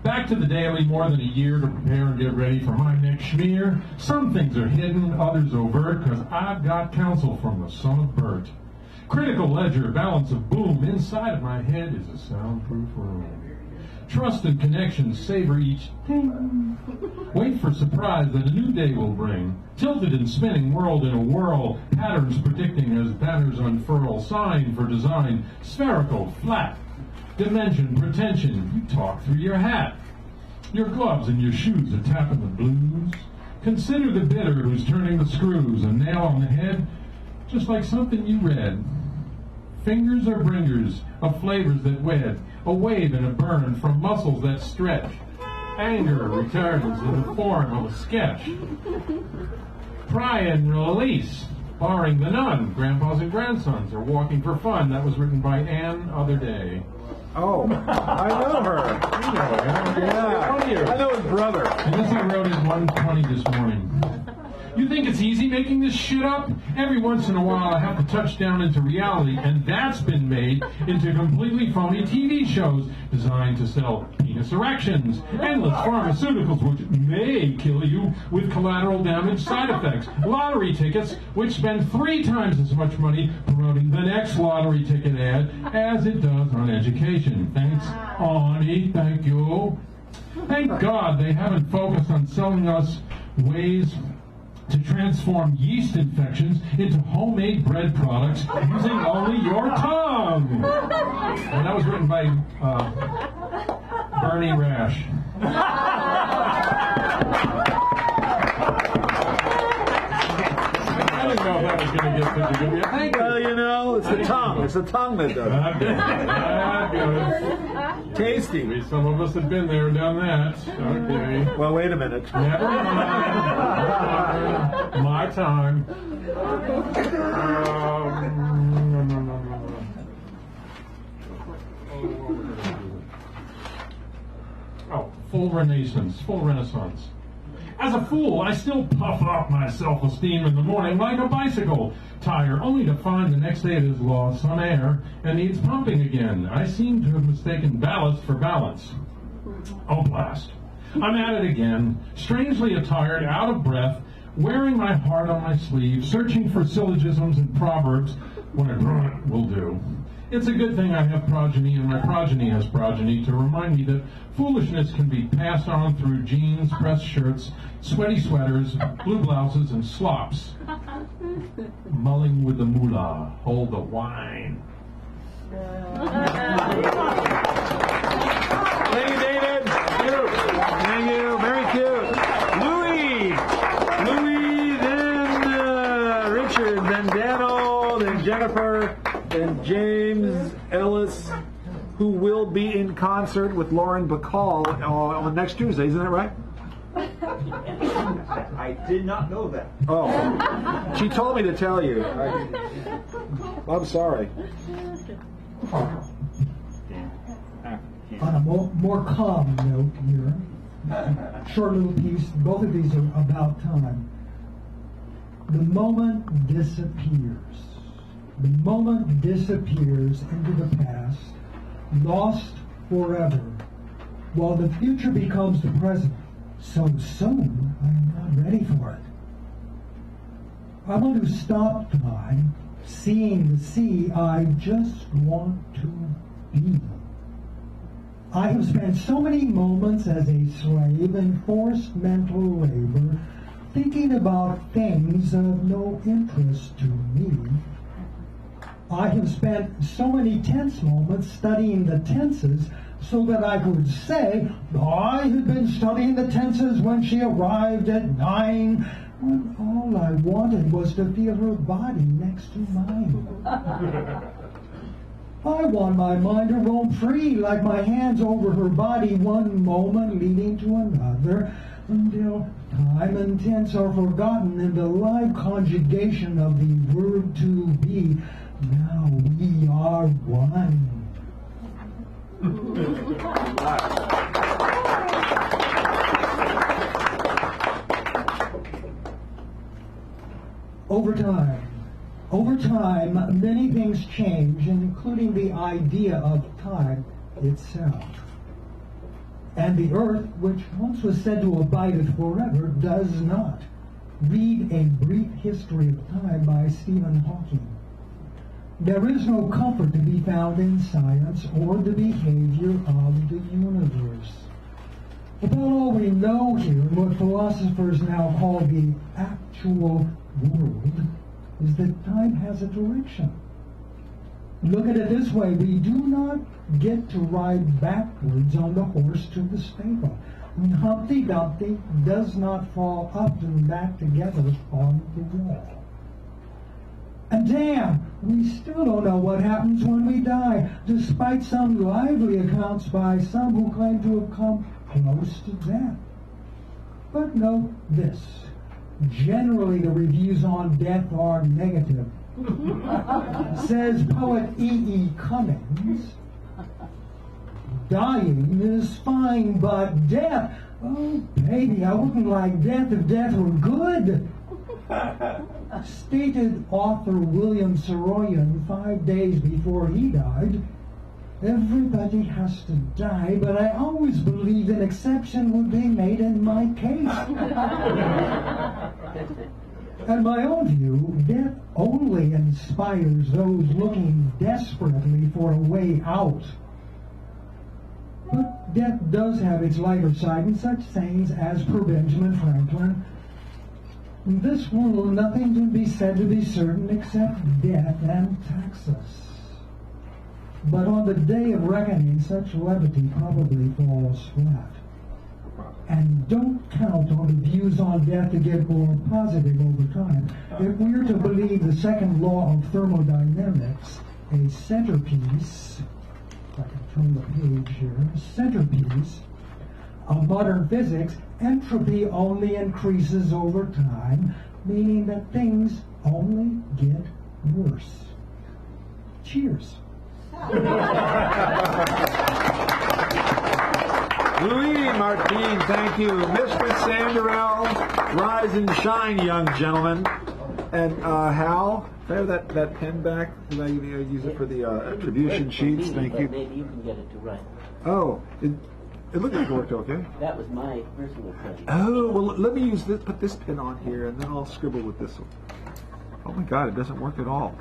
Back to the daily, more than a year to prepare and get ready for my next schmear. Some things are hidden, others overt, because I've got counsel from the son of Bert. Critical ledger, balance of boom, inside of my head is a soundproof room. Trusted connections savor each ding. Wait for surprise that a new day will bring. Tilted and spinning world in a whirl, patterns predicting as banners unfurl. Sign for design, spherical, flat. Dimension, pretension, you talk through your hat. Your gloves and your shoes are tapping the blues. Consider the bidder who's turning the screws, a nail on the head, just like something you read. Fingers are bringers of flavors that wed, a wave and a burn from muscles that stretch. Anger returns in the form of a sketch. Pry and release, barring the none. Grandpas and grandsons are walking for fun. That was written by Ann Otherday. Oh, I know her. You know her. Yeah, I know his brother. And this I wrote at 1:20 this morning. You think it's easy making this shit up? Every once in a while I have to touch down into reality, and that's been made into completely phony TV shows designed to sell penis erections, endless pharmaceuticals which may kill you with collateral damage side effects, lottery tickets which spend 3 times as much money promoting the next lottery ticket ad as it does on education. Thanks, Ani, thank you. Thank God they haven't focused on selling us ways to transform yeast infections into homemade bread products using only your tongue. And that was written by Bernie Rash. I didn't know if that was going to get such a good reaction. Well, you know, it's the tongue. It's the tongue that does it. Tasty. Maybe some of us have been there and done that. Okay. Well, wait a minute. Never mind. My time. Full renaissance. As a fool, I still puff up my self-esteem in the morning like a bicycle tire, only to find the next day it has lost some air and needs pumping again. I seem to have mistaken ballast for balance. Oh, blast. I'm at it again, strangely attired, out of breath, wearing my heart on my sleeve, searching for syllogisms and proverbs when a grunt will do. It's a good thing I have progeny, and my progeny has progeny, to remind me that foolishness can be passed on through jeans, pressed shirts, sweaty sweaters, blue blouses, and slops. Mulling with the moolah, hold the wine. Thank you, David. Thank you. Very cute. Louis, then Richard, then Daniel, then Jennifer, then James Ellis, who will be in concert with Lauren Bacall on next Tuesday. Isn't that right? I did not know that. Oh, she told me to tell you. I'm sorry. On a more calm note here, short little piece, both of these are about time. The moment disappears. The moment disappears into the past, lost forever, while the future becomes the present. So soon, I'm not ready for it. I want to stop time, seeing the sea. I just want to be. I have spent so many moments as a slave in forced mental labor, thinking about things of no interest to me. I have spent so many tense moments studying the tenses so that I could say, I had been studying the tenses when she arrived at 9, when all I wanted was to feel her body next to mine. I want my mind to roam free, like my hands over her body, one moment leading to another, until time and tense are forgotten in the live conjugation of the verb to be. Now we are one. Over time, many things change, including the idea of time itself. And the earth, which once was said to abide forever, does not. Read A Brief History of Time by Stephen Hawking. There is no comfort to be found in science or the behavior of the universe. About all we know here, what philosophers now call the actual world, is that time has a direction. Look at it this way, we do not get to ride backwards on the horse to the stable. Humpty Dumpty does not fall up and back together on the wall. And damn, we still don't know what happens when we die, despite some lively accounts by some who claim to have come close to death. But note this. Generally, the reviews on death are negative. Says poet E.E. Cummings, dying is fine, but death, oh baby, I wouldn't like death if death were good. Stated author William Saroyan 5 days before he died, everybody has to die, but I always believed an exception would be made in my case. In my own view, death only inspires those looking desperately for a way out. But death does have its lighter side in such sayings as per Benjamin Franklin, in this world nothing can be said to be certain except death and taxes. But on the day of reckoning, such levity probably falls flat. And don't count on the views on death to get more positive over time. If we're to believe the second law of thermodynamics, a centerpiece, if I can turn the page here, a centerpiece of modern physics, entropy only increases over time, meaning that things only get worse. Cheers. Louis Martin, thank you. Mr. Sanderell, rise and shine, young gentlemen. And Hal, if I have that pen back, can I use it for the attribution sheets? Thank you. Maybe you can get it to right. Oh, It looked like it worked okay. That was my personal pleasure. Oh, well, let me use this, put this pin on here, and then I'll scribble with this one. Oh my God, it doesn't work at all.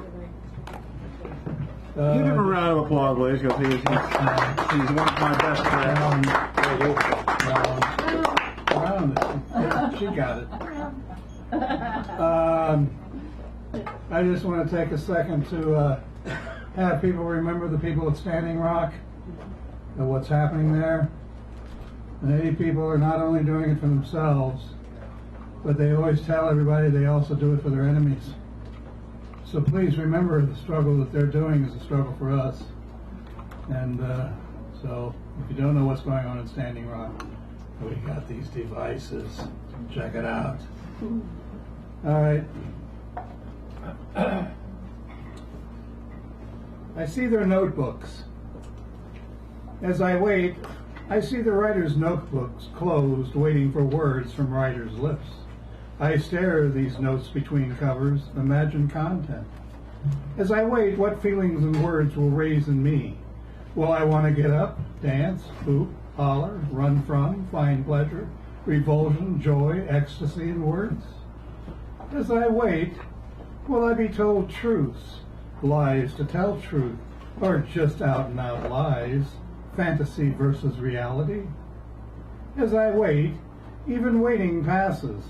Give him a round of applause, ladies, because he's one of my best friends. She got it. I just want to take a second to have people remember the people at Standing Rock and what's happening there. The Native people are not only doing it for themselves, but they always tell everybody they also do it for their enemies. So please remember the struggle that they're doing is a struggle for us. And so if you don't know what's going on in Standing Rock, we got these devices. Check it out. All right. I see their notebooks. As I wait, I see the writer's notebooks closed, waiting for words from writer's lips. I stare at these notes between covers, imagine content. As I wait, what feelings and words will raise in me? Will I want to get up, dance, whoop, holler, run from, find pleasure, revulsion, joy, ecstasy in words? As I wait, will I be told truths, lies to tell truth, or just out and out lies, fantasy versus reality? As I wait, even waiting passes.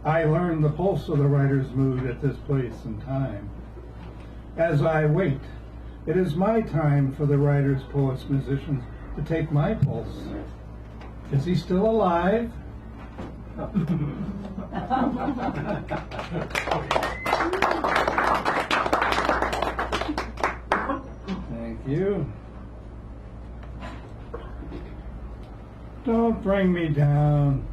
I learn the pulse of the writer's mood at this place and time. As I wait, it is my time for the writers, poets, musicians to take my pulse. Is he still alive? Thank you. Don't bring me down.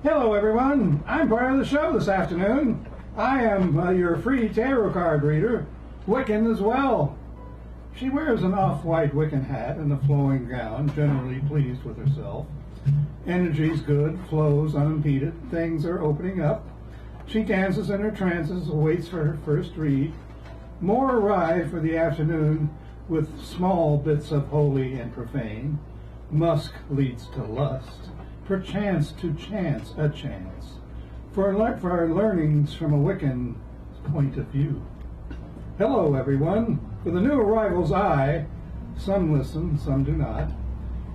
Hello, everyone. I'm part of the show this afternoon. I am your free tarot card reader, Wiccan as well. She wears an off-white Wiccan hat and a flowing gown, generally pleased with herself. Energy's good, flows unimpeded, things are opening up. She dances in her trances, waits for her first read. More arrive for the afternoon with small bits of holy and profane. Musk leads to lust. Perchance to chance a chance, for our learnings from a Wiccan point of view. Hello, everyone. For the new arrivals, some listen, some do not.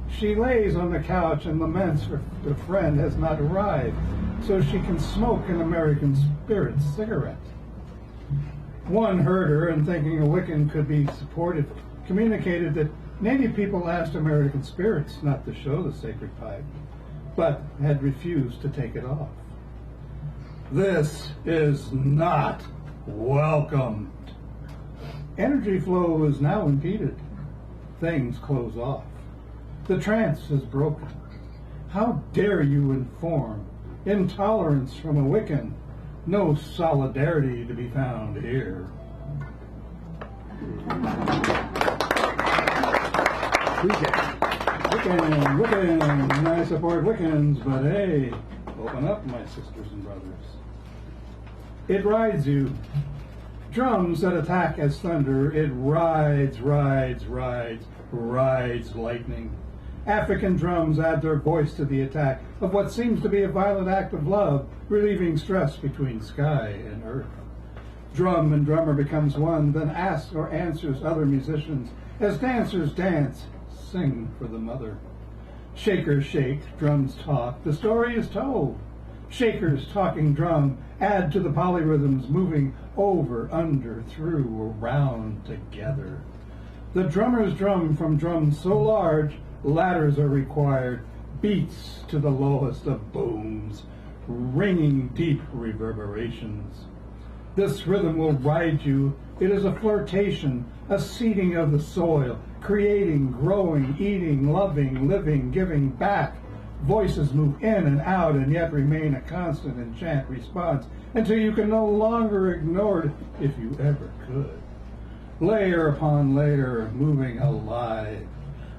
She lays on the couch and laments her friend has not arrived, so she can smoke an American Spirit cigarette. One heard her and thinking a Wiccan could be supportive, communicated that Native people asked American Spirits not to show the sacred pipe, but had refused to take it off. This is not welcomed. Energy flow is now impeded. Things close off. The trance is broken. How dare you inform? Intolerance from a Wiccan. No solidarity to be found here. Wiccan, I support Wiccans, but hey, open up, my sisters and brothers. It rides you. Drums that attack as thunder, it rides lightning. African drums add their voice to the attack of what seems to be a violent act of love, relieving stress between sky and earth. Drum and drummer becomes one, then asks or answers other musicians. As dancers dance, sing for the mother. Shakers shake, drums talk, the story is told. Shakers talking drum add to the polyrhythms, moving over, under, through, around, together. The drummers drum from drums so large, ladders are required, beats to the lowest of booms, ringing deep reverberations. This rhythm will ride you. It is a flirtation, a seeding of the soil, creating, growing, eating, loving, living, giving back. Voices move in and out and yet remain a constant enchant response until you can no longer ignore it if you ever could. Layer upon layer, moving alive.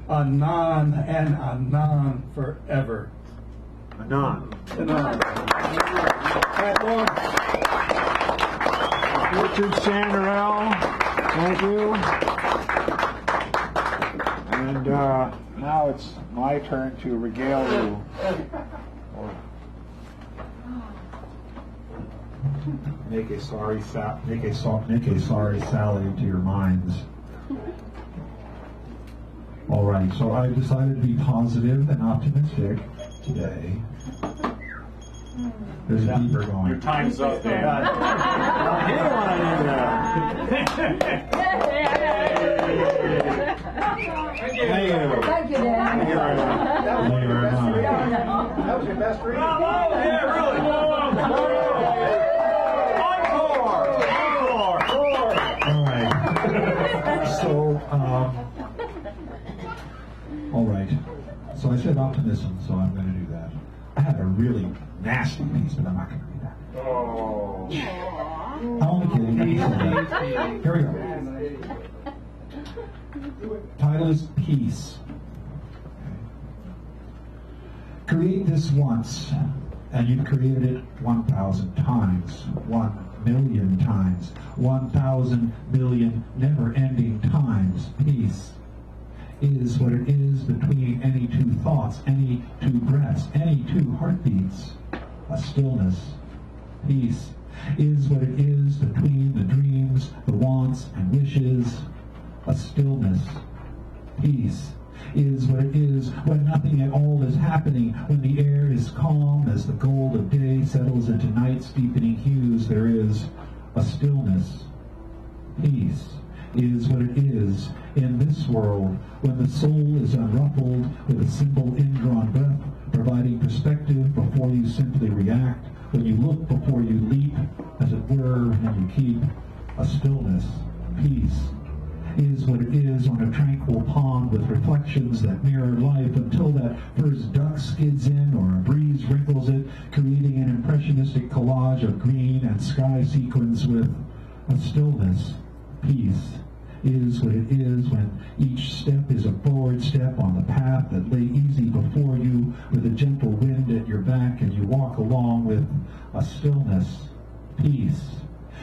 Anon and anon forever. Anon. Anon. Richard Sanderell, thank you. And now it's my turn to regale you. Make a sorry Sally to your minds. All right, so I decided to be positive and optimistic today. There's a beeper going. Your time's up, Dan. He didn't want to do that. Thank you, Dan. Thank you very much. That was your best read. Bravo! Yeah, really. All right. So, all right. So I said optimism, so I'm going to do that. I had a really nasty piece, but I'm not going to read that. Oh. I'm only kidding. Here we go. Title is Peace. Create this once, and you've created it 1,000 times, 1,000,000 times, 1,000 million never-ending times. Peace is what it is between any two thoughts, any two breaths, any two heartbeats. A stillness. Peace is what it is between the dreams, the wants, and wishes. A stillness. Peace is what it is when nothing at all is happening, when the air is calm as the gold of day settles into night's deepening hues. There is a stillness. Peace is what it is in this world when the soul is unruffled with a simple indrawn breath, providing perspective before you simply react, when you look before you leap, as it were, and you keep a stillness. Peace is what it is on a tranquil pond with reflections that mirror life until that first duck skids in or a breeze wrinkles it, creating an impressionistic collage of green and sky sequins with a stillness. Peace is what it is when each step is a forward step on the path that lay easy before you with a gentle wind at your back, and you walk along with a stillness. Peace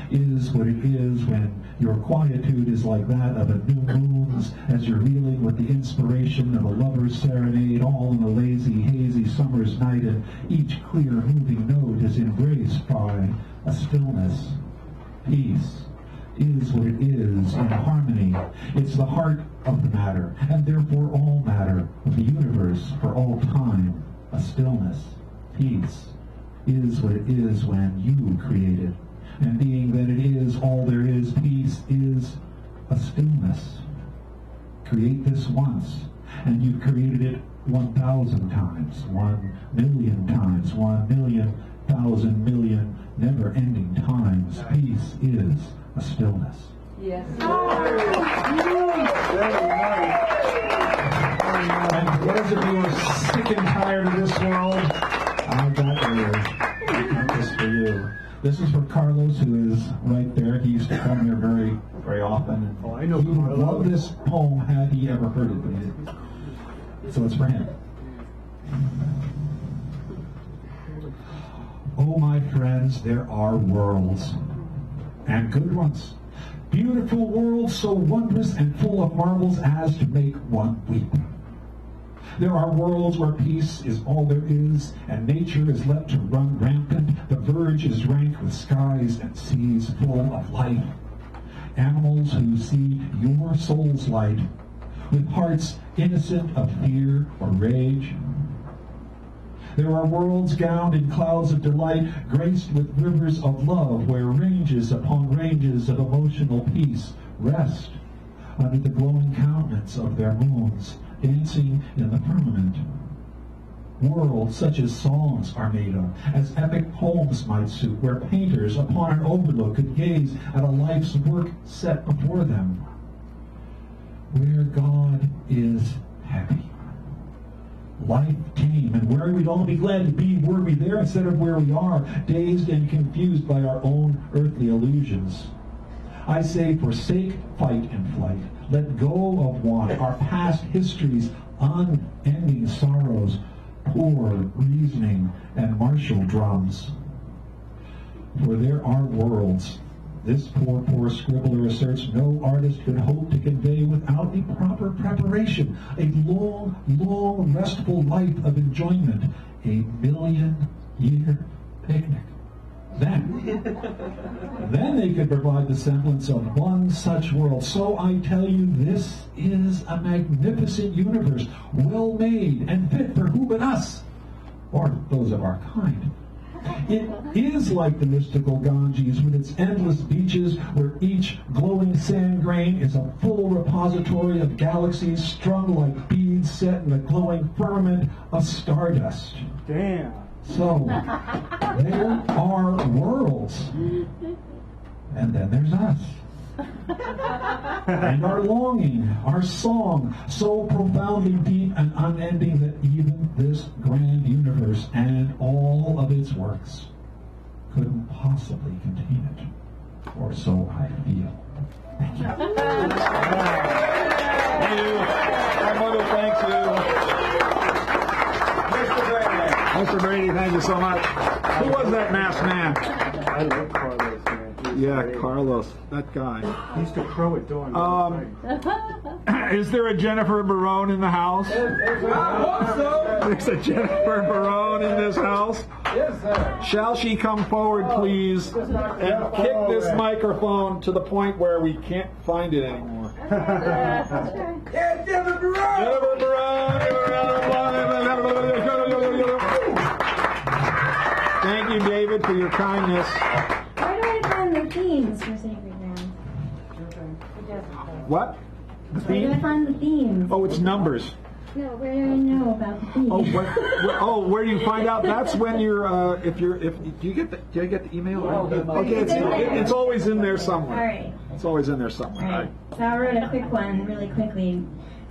is what it is when your quietude is like that of a new moon's as you're reeling with the inspiration of a lover's serenade, all in a lazy, hazy summer's night, and each clear, moving note is embraced by a stillness. Peace is what it is in harmony. It's the heart of the matter, and therefore all matter of the universe for all time. A stillness. Peace is what it is when you create it. And being that it is all there is, peace is a stillness. Create this once, and you've created it 1,000 times, 1,000,000 times, 1,000,000 million never-ending times. Peace is a stillness. Yes. And those of you who are sick and tired of this world, I've got this for you. This is for Carlos, who is right there. He used to come here very, very often. Oh, I know He would Carlos. love this poem had he ever heard it, but he didn't. So it's for him. Oh, my friends, there are worlds, and good ones. Beautiful worlds, so wondrous and full of marvels as to make one weep. There are worlds where peace is all there is, and nature is let to run rampant. The verge is rank with skies and seas full of life. Animals who see your soul's light, with hearts innocent of fear or rage. There are worlds gowned in clouds of delight, graced with rivers of love, where ranges upon ranges of emotional peace rest under the glowing countenance of their moons, dancing in the firmament. Worlds such as songs are made of, as epic poems might suit, where painters upon an overlook could gaze at a life's work set before them. Where God is happy, life tame, and where we'd all be glad to be were we there instead of where we are, dazed and confused by our own earthly illusions. I say, forsake fight and flight. Let go of want, our past histories, unending sorrows, poor reasoning, and martial drums. For there are worlds This poor scribbler asserts no artist could hope to convey without the proper preparation a long, restful life of enjoyment, a million-year picnic. Then they could provide the semblance of one such world. So I tell you, this is a magnificent universe, well made and fit for who but us, or those of our kind. It is like the mystical Ganges with its endless beaches where each glowing sand grain is a full repository of galaxies strung like beads set in a glowing firmament of stardust. Damn. So, there are worlds. And then there's us. And our longing, our song, so profoundly deep and unending that even this grand universe and all of its works couldn't possibly contain it. Or so I feel. Thank you. Thank you. My mother thanks you. Mr. Brady, thank you so much. Who was that masked man? I love Carlos, man. Yeah, Carlos, that guy. He used to crow at dawn. Is there a Jennifer Barone in the house? There's a Jennifer Barone in this house? Yes, sir. Shall she come forward, please, and kick this microphone to the point where we can't find it anymore? Yeah, Jennifer Barone! Jennifer Barone! Thank you, David, for your kindness. Where do I find the themes for Sacred Ground? What? The Where do I theme? find the themes? Oh, it's numbers. No, where do I know about the themes? Where do you find out? That's when you're, do you get the email? Okay, it's always in there somewhere. All right. It's always in there somewhere. All right. So I wrote a quick one really quickly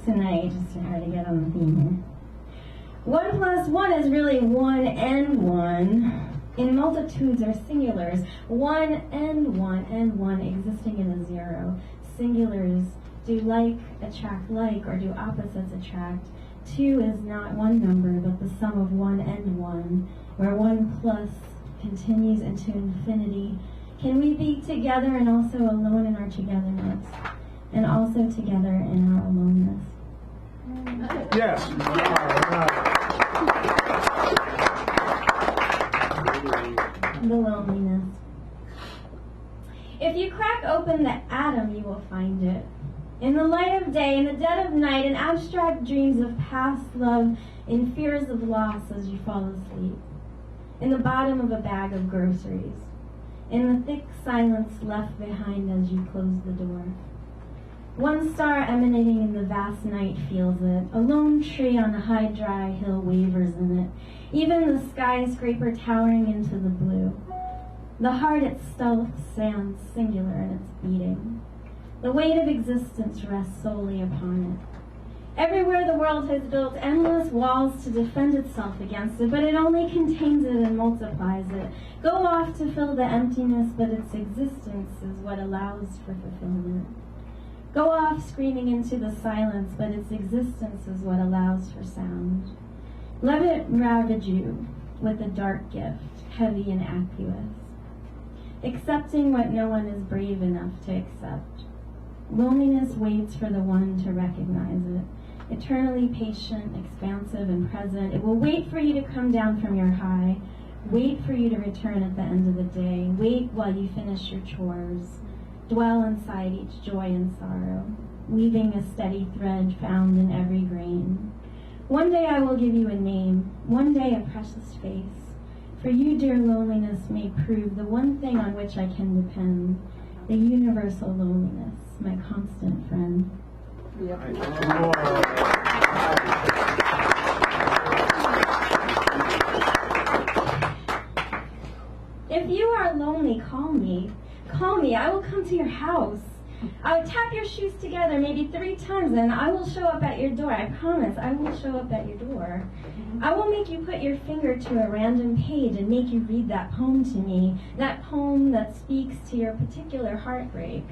tonight just to try to get on the theme here. 1 plus 1 is really 1 and 1. In multitudes or singulars, 1 and 1 and 1 existing in a zero. Singulars do like attract like, or do opposites attract. 2 is not one number, but the sum of 1 and 1, where 1 plus continues into infinity. Can we be together and also alone in our togetherness, and also together in our aloneness? Yes. The loneliness. If you crack open the atom, you will find it. In the light of day, in the dead of night, in abstract dreams of past love, in fears of loss as you fall asleep. In the bottom of a bag of groceries. In the thick silence left behind as you close the door. One star emanating in the vast night feels it. A lone tree on a high, dry hill wavers in it. Even the skyscraper towering into the blue. The heart itself stands singular in its beating. The weight of existence rests solely upon it. Everywhere the world has built endless walls to defend itself against it, but it only contains it and multiplies it. Go off to fill the emptiness, but its existence is what allows for fulfillment. Go off screaming into the silence, but its existence is what allows for sound. Let it ravage you with a dark gift, heavy and aqueous, accepting what no one is brave enough to accept. Loneliness waits for the one to recognize it. Eternally patient, expansive, and present, it will wait for you to come down from your high, wait for you to return at the end of the day, wait while you finish your chores. Dwell inside each joy and sorrow, weaving a steady thread found in every grain. One day I will give you a name, one day a precious face. For you, dear loneliness, may prove the one thing on which I can depend, the universal loneliness, my constant friend. If you are lonely, call me. Call me, I will come to your house. I will tap your shoes together maybe 3 times and I will show up at your door. I promise, I will show up at your door. I will make you put your finger to a random page and make you read that poem to me, that poem that speaks to your particular heartbreak.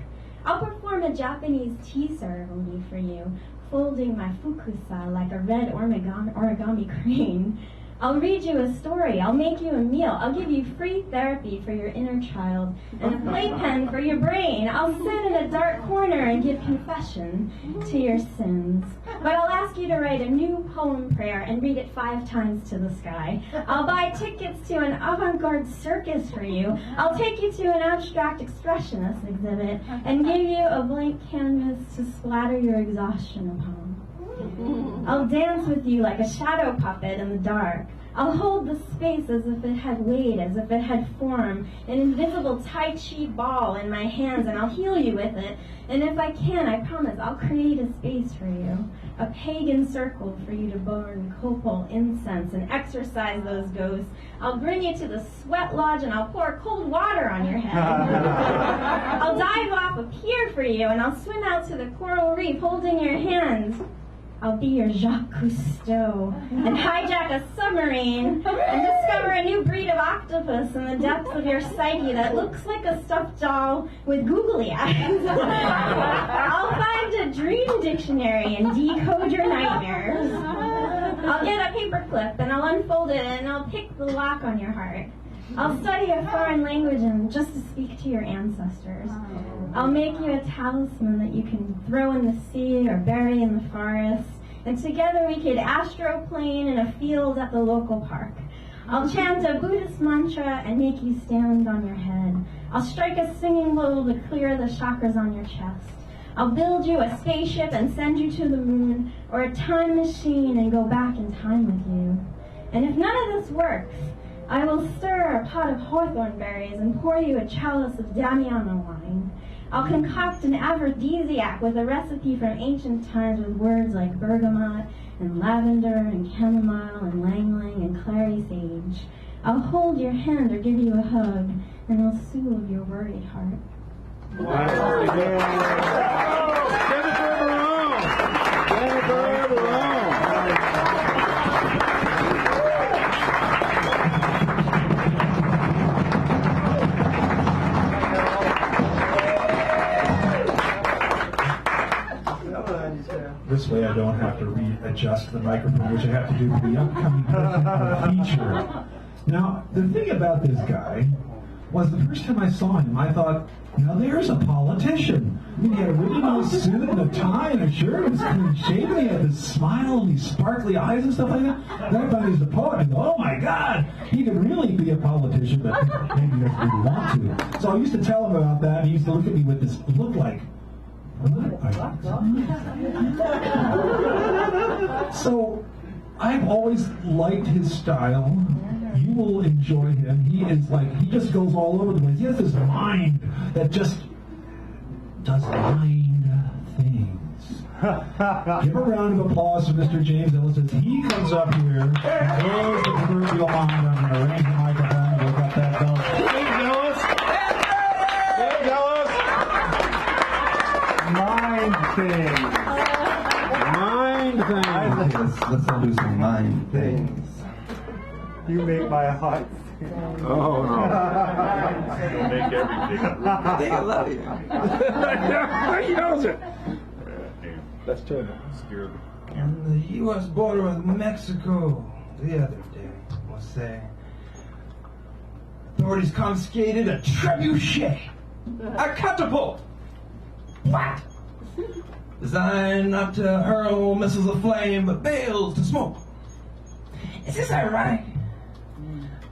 I'll perform a Japanese tea ceremony for you, folding my fukusa like a red origami crane. I'll read you a story. I'll make you a meal. I'll give you free therapy for your inner child and a playpen for your brain. I'll sit in a dark corner and give confession to your sins. But I'll ask you to write a new poem prayer and read it 5 times to the sky. I'll buy tickets to an avant-garde circus for you. I'll take you to an abstract expressionist exhibit and give you a blank canvas to splatter your exhaustion upon. I'll dance with you like a shadow puppet in the dark. I'll hold the space as if it had weight, as if it had form, an invisible Tai Chi ball in my hands, and I'll heal you with it. And if I can, I promise, I'll create a space for you, a pagan circle for you to burn copal incense and exorcise those ghosts. I'll bring you to the sweat lodge and I'll pour cold water on your head. I'll dive off a pier for you and I'll swim out to the coral reef holding your hands. I'll be your Jacques Cousteau and hijack a submarine and discover a new breed of octopus in the depths of your psyche that looks like a stuffed doll with googly eyes. I'll find a dream dictionary and decode your nightmares. I'll get a paperclip and I'll unfold it and I'll pick the lock on your heart. I'll study a foreign language and just to speak to your ancestors. I'll make you a talisman that you can throw in the sea or bury in the forest. And together we could astroplane in a field at the local park. I'll chant a Buddhist mantra and make you stand on your head. I'll strike a singing bowl to clear the chakras on your chest. I'll build you a spaceship and send you to the moon or a time machine and go back in time with you. And if none of this works, I will stir a pot of hawthorn berries and pour you a chalice of Damiano wine. I'll concoct an aphrodisiac with a recipe from ancient times with words like bergamot and lavender and chamomile and lang-lang and clary sage. I'll hold your hand or give you a hug and I'll soothe your worried heart. This way I don't have to readjust the microphone, which I have to do for the upcoming feature. Now, the thing about this guy was the first time I saw him, I thought, now there's a politician. I mean, he had a really nice suit and a tie and a shirt, and was clean shaven, he had this smile and these sparkly eyes and stuff like that. Then I thought he was a poet, and I thought, oh my God, he could really be a politician, but maybe he doesn't really want to. So I used to tell him about that, and he used to look at me with this look like, so I've always liked his style. You will enjoy him. He is like, he just goes all over the place. He has this mind that just does mind things. Give a round of applause for Mr. James Ellis as he comes up here and throws the proverbial mind. I'm going to arrange the microphone and look up that belt. James Ellis! James Ellis! Mind things. Mind things. Let's all do some mind things. You make my heart sing. Oh, no. You'll make everything. They love you. He knows it. That's terrible. Scared. On the U.S. border with Mexico the other day, we'll say, authorities confiscated a trebuchet, a catapult. What? Designed not to hurl missiles of flame, but bales to smoke. Is this ironic?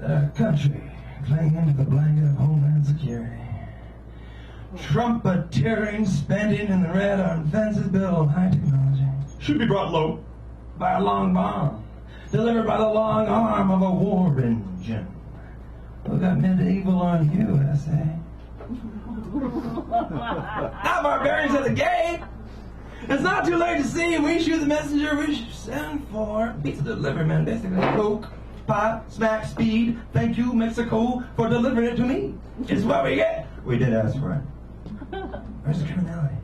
That our country, clinging to the blanket of Homeland Security, trumpeteering spending in the red on fences build high technology, should be brought low by a long bomb, delivered by the long arm of a war engine. Who got medieval on you, I say? Not barbarians at the gate! It's not too late to see. We shoot the messenger we should send for. Pizza delivery man, basically. Coke, pot, smack, speed. Thank you, Mexico, for delivering it to me. It's what we get. We did ask for it. Where's the criminality?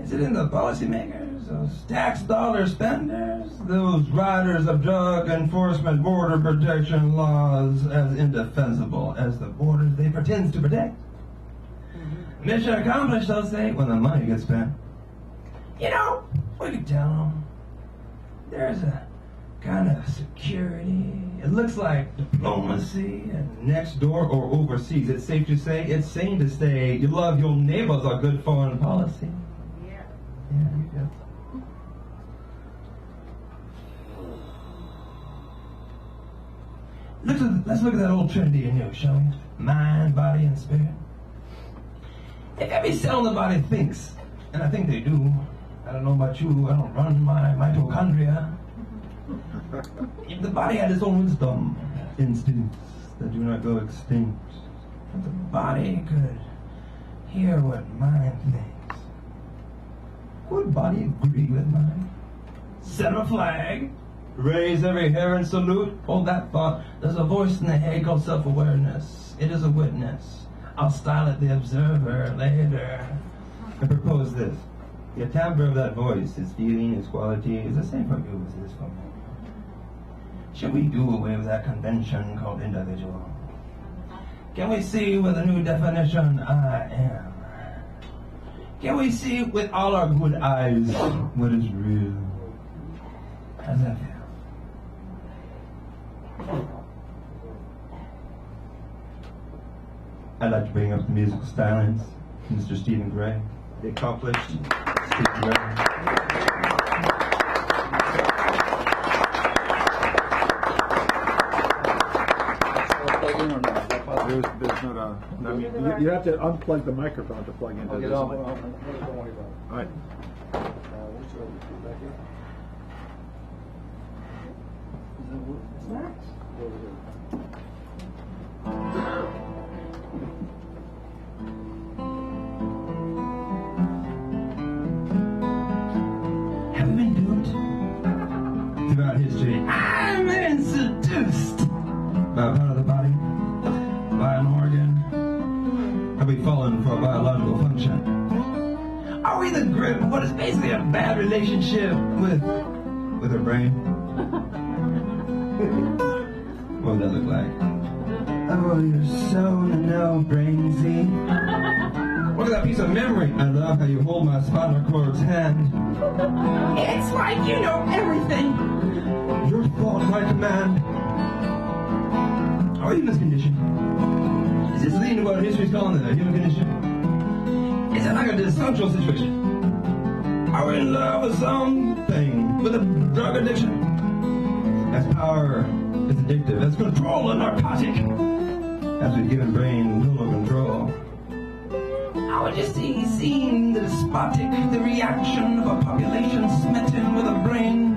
Is it in the policymakers, those tax dollar spenders, those riders of drug enforcement border protection laws as indefensible as the borders they pretend to protect? Mission accomplished, they'll say, when the money gets spent. You know, we could tell them there's a kind of security. It looks like diplomacy, and next door or overseas. It's safe to say, it's sane to say, you love your neighbors are good foreign policy. Yeah, you do. Let's look at that old trinity in you, shall we? Mind, body, and spirit. If every cell in the body thinks, and I think they do, I don't know about you, I don't run my mitochondria. If the body had its own wisdom, instincts that do not go extinct, if the body could hear what mind thinks, would body agree with mind? Set a flag, raise every hair and salute. Hold that thought. There's a voice in the head called self-awareness. It is a witness. I'll style it the observer later and propose this. The timbre of that voice, its feeling, its quality, is the same for you as it is for me. Should we do away with that convention called individual? Can we see with a new definition I am? Can we see with all our good eyes what is real? How's that feel? I'd like to bring up the musical stylings, Mr. Stephen Gray, the accomplished Stephen Gray. There's not a. I mean, you have to unplug the microphone to plug into this. All right. Have been duped throughout history. I've been seduced by a part of the body, by an organ. Have we fallen for a biological function? Are we the grip of what is basically a bad relationship with our brain? What would that look like? Oh, you're so no brainsy. Look at that piece of memory. I love how you hold my spinal cord's hand. It's like you know everything. Your thought, my command. Are you in this condition? Is this leading to what history's calling the human condition? Is it like a dysfunctional situation? Are we in love with something? With a drug addiction? That's power. It's addictive. That's control, a narcotic. As we've given brain total control. I would just see seeing the despotic, the reaction of a population smitten with a brain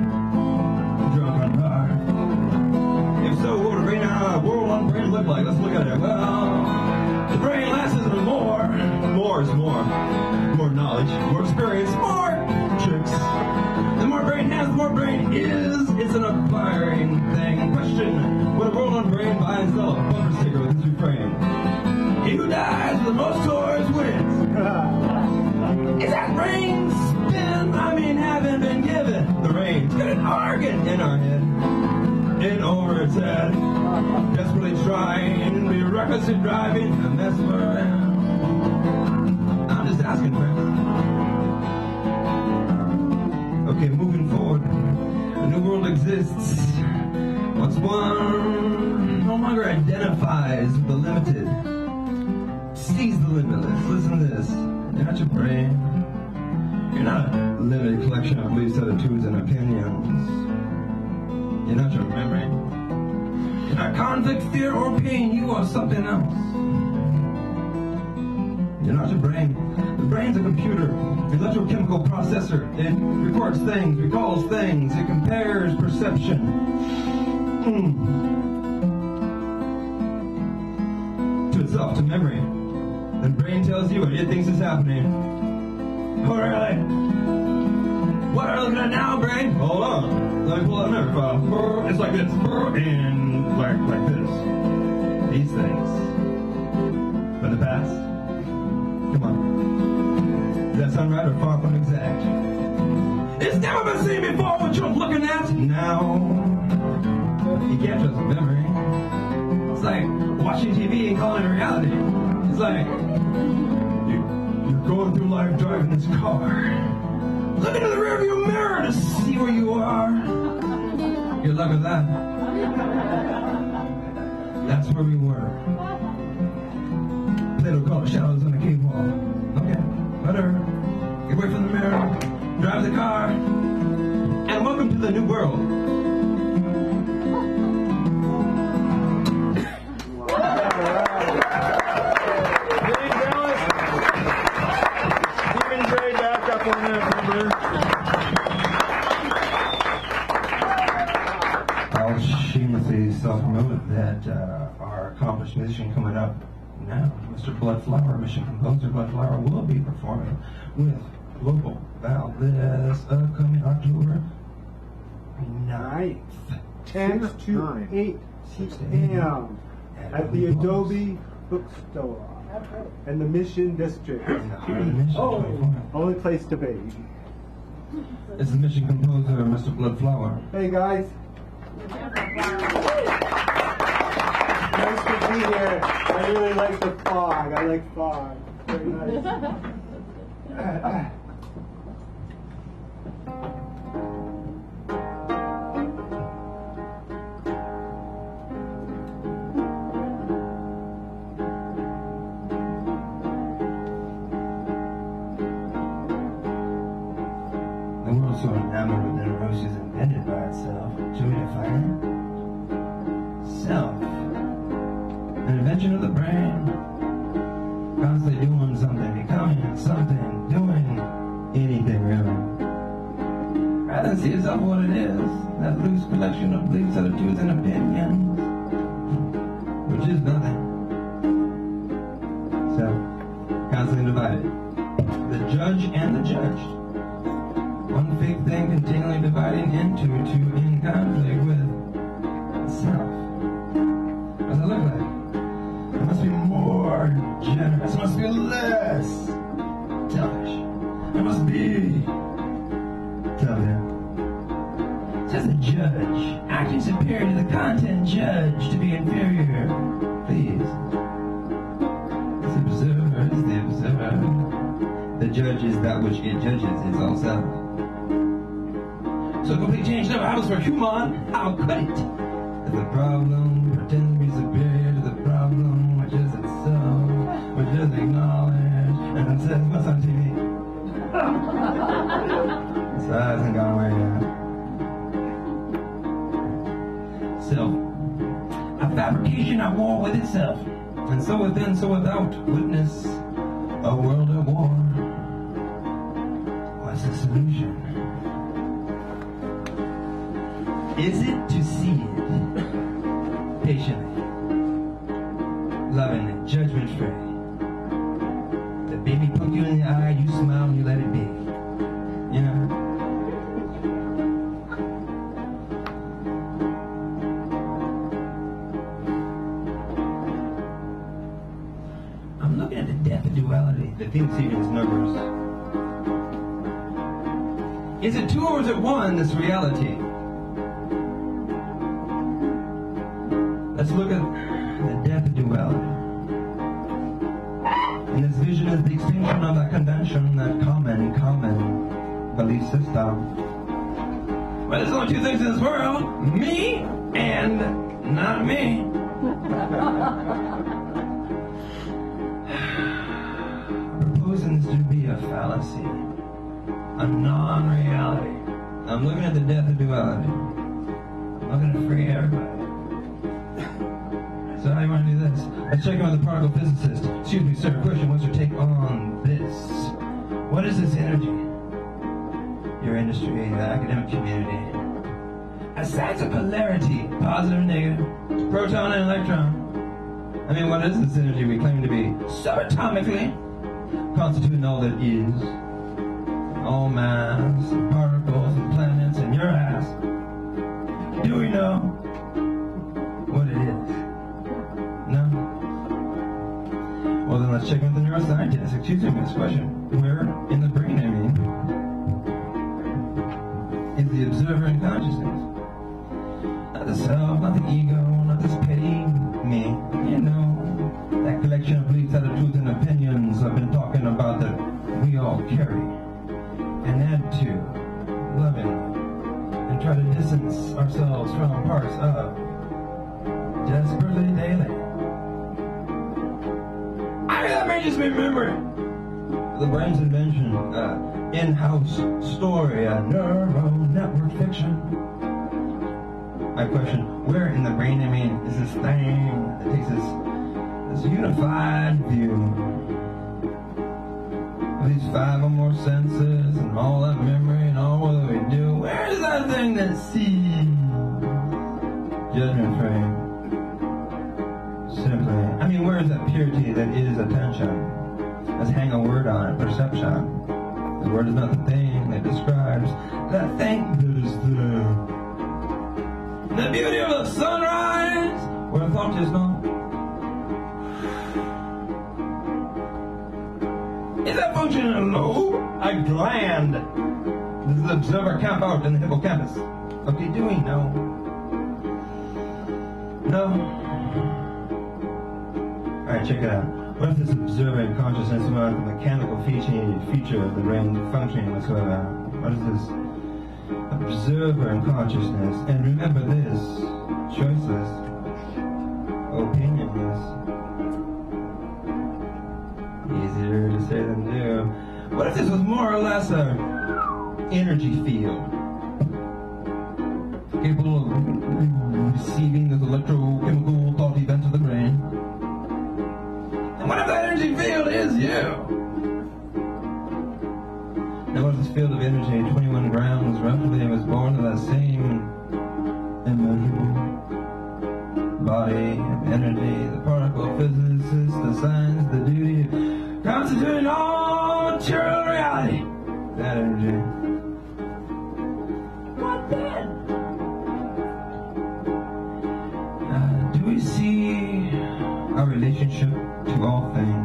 drunk on power. If so, what would a brain world on brain look like? Let's look at it. Well, the brain lasts is more. More is more. More knowledge, more experience, more tricks. The more brain has, the more brain is. It's an acquiring thing. Question, would a world on brain buy and sell a bumper sticker with this refrain? He who dies with the most toys wins. Is that brain spin? I mean, haven't been given the reins. Got an organ in our head, in over its head. Desperately trying, be recklessly driving a mess around. I'm just asking, friends. Okay, moving forward. A new world exists. Once one no longer identifies with the limited. Seize the limitless. Listen to this. You're not your brain. You're not a limited collection of beliefs, attitudes, and opinions. You're not your memory. You're not conflict, fear, or pain. You are something else. You're not your brain. The brain's a computer, electrochemical processor. It records things, recalls things. It compares perception to itself, to memory. The brain tells you what it thinks is happening. Oh, really? What are you looking at now, brain? Hold on. Let me pull out another file. It's like this. And like this. These things. From the past. Come on. Does that sound right or far from exact? It's never been seen before what you're looking at now. You can't trust memory. It's like watching TV and calling it reality. It's like you're going through life driving this car. Look into the rearview mirror to see where you are. Good luck with that. That's where we were. Plato called shadows on the cave wall. Okay, whatever. Get away from the mirror, drive the car, and welcome to the new world. I'll shamelessly self-promote that our accomplished musician coming up now, Mr. Bloodflower, mission composer Bloodflower, will be performing with Global Val this upcoming October 9th. 10 to 8 p.m. at the Adobe Bookstore in the Mission District. Only place to be. It's the mission composer, Mr. Bloodflower. Hey guys. Nice to be here. I really like the fog. I like fog. Very nice. The world's so enamored with the neuroses invented by itself. Shall we define it? Self. An invention of the brain. Constantly doing something, becoming something, doing anything really. Rather than see yourself for what it is, that loose collection of beliefs, attitudes, and opinions, which is nothing. Self. Constantly divided. The judge and the judged. One big thing continually dividing into two in conflict with self. What does it look like? It must be more generous. It must be less selfish. It must be. Tell you. Says the judge, acting superior to the content judge to be inferior. Please. It's observer, it's the observer. The judge is that which it judges, it's all self. So complete change never happens for human. How could it? If the problem pretends to be superior to the problem, which is itself, which is acknowledged, and it says, what's on TV? So that hasn't gone away yet. Self. A fabrication at war with itself. And so within, so without. Witness a world at war. What's the solution? Is it to see it patiently, lovingly, judgment-free? The baby poke you in the eye, you smile and you let it be. You know? I'm looking at the death of duality. The theme sequence numbers. Is it two or is it one, this reality? Let's look at the death of duality. And this vision is the extinction of that convention, that common belief system. Well, there's only two things in this world, me and not me. Proposing this to be a fallacy, a non-reality. I'm looking at the death of duality. I'm looking to free everybody. So how do you want to do this? Let's check in with the particle physicist. Excuse me, sir, question, what's your take on this? What is this energy? Your industry, the academic community. Aside of polarity, positive and negative, proton and electron. I mean, what is this energy we claim to be subatomically constituting all that is? All mass, and particles, and planets, and your ass. Do we know what it is? No? Well, then let's check in with the neuroscientist. Excuse me, this question. Where in the brain, I mean, is the observer in consciousness? Not the self, not the ego, not this petty me. You know, that collection of beliefs, attitudes, and opinions I've been talking about that we all carry and add to lovingly and try to distance ourselves from parts of desperately daily. That makes me remember the brain's invention, in-house story, neural network fiction. I question, where in the brain, is this thing that takes this unified view of these 5 or more senses and all that memory and all that we do? Where is that thing that sees judgment frame? Simply, where is that purity that is attention? Let's hang a word on it, perception. The word is not the thing that describes that thing that is the beauty of the sunrise, where thought is not. Is that function a lobe? A gland? Does the observer camp out in the hippocampus? Okay, do we know? No. Alright, check it out. What if this observing consciousness was the mechanical feature of the brain functioning whatsoever? What is this observer in consciousness? And remember this, choiceless, opinionless. Easier to say than do. What if this was more or less a energy field? Capable of receiving this electrochemical thought event of the brain? What if that energy field is you? Now what if this field of energy, 21 grams roughly, was born of that same immeasurable body of energy, the particle physicist, the science, the duty, constituting all material reality? That energy. What then? Do we see our relationship to all things?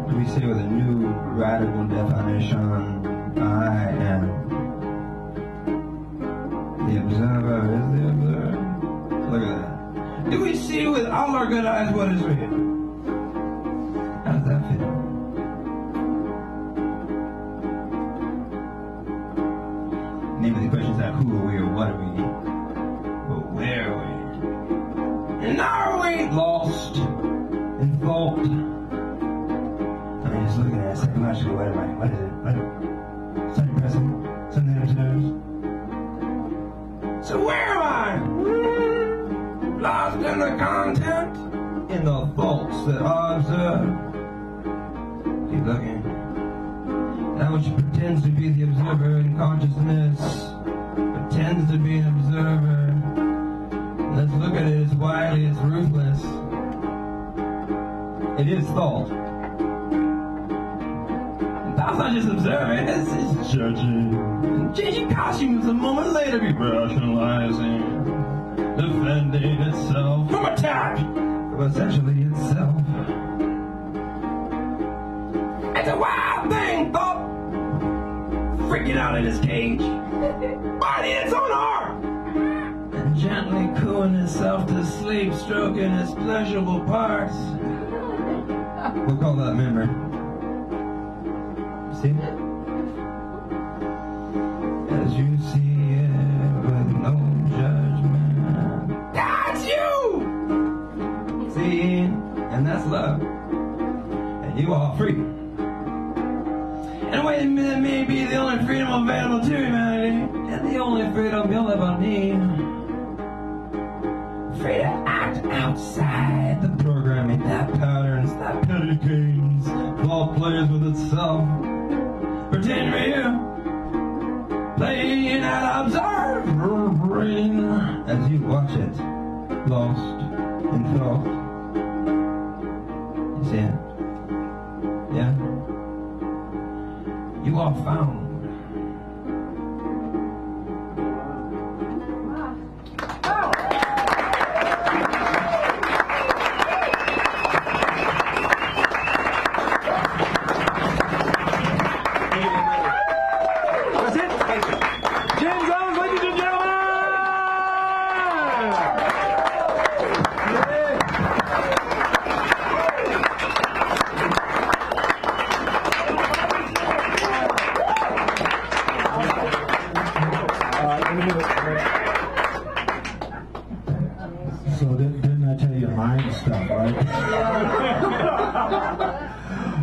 Do we say with a new radical definition, I am the observer is the observer? Look at that. Do we see with all our good eyes what is real? How does that feel? Maybe the question is not who are we or what are we, but where are we? And are we lost in thought? Just looking at it, psychological, what is it? Something present, something observes. So where am I? Lost in the content? In the thoughts that I observe? Keep looking. That which pretends to be the observer in consciousness, pretends to be an observer. Let's look at it, it's wily, it's ruthless. It is thought. And thought's not just observing, it's judging. Changing costumes a moment later, be rationalizing, defending itself from attack, from essentially itself. It's a wild thing, thought. Freaking out in his cage. Body its own arm. And gently cooing itself to sleep, stroking its pleasurable parts. We'll call that memory. See? As you see it with no judgment. That's you! See? And that's love. And you are free. In a way that may be the only freedom available to humanity, and the only freedom you'll ever need. Free to act outside the programming, that patterns, that petty games, thought plays with itself. Pretend real, playing at observing as you watch it, lost in thought. You see it? Yeah? You are found. So didn't I tell you mind stuff, right?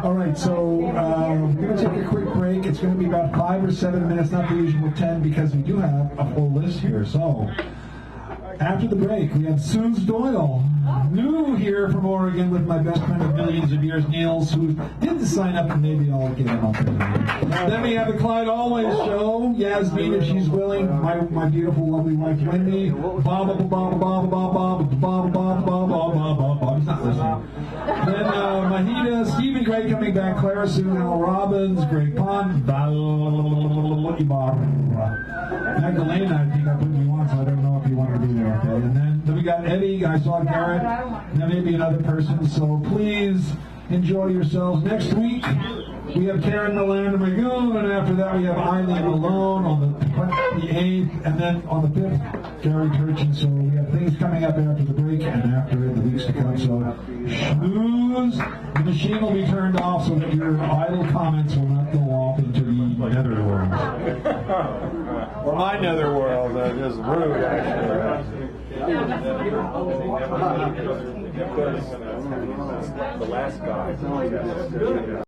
All right, so we're going to take a quick break. It's going to be about 5 or 7 minutes, not the usual 10, because we do have a full list here. So after the break, we have Suze Doyle, new here from Oregon with my best friend of millions of years, Niels, who didn't sign up, and maybe I'll get him up there. Then we have the Clyde Always Show, Yasmin, if she's willing, my beautiful, lovely wife, Wendy, he's not listening. Then Mahita, Stephen Gray coming back, Clara Sue, Al Robbins, Greg Pond, Magdalena, I think I put you on, so I don't know if you want to be there, okay? And then we got Eddie, I saw Garrett, and then maybe another person, so please enjoy yourselves. Next week, we have Karen Milan Magoon, and after that we have Eileen Malone on the 8th, and then on the 5th, Gary Turchin. So we have things coming up after the break and after in the weeks to come. So schmooze. The machine will be turned off so that your idle comments will not go off into the netherworld. Or my netherworld, just rude, actually. The last guy.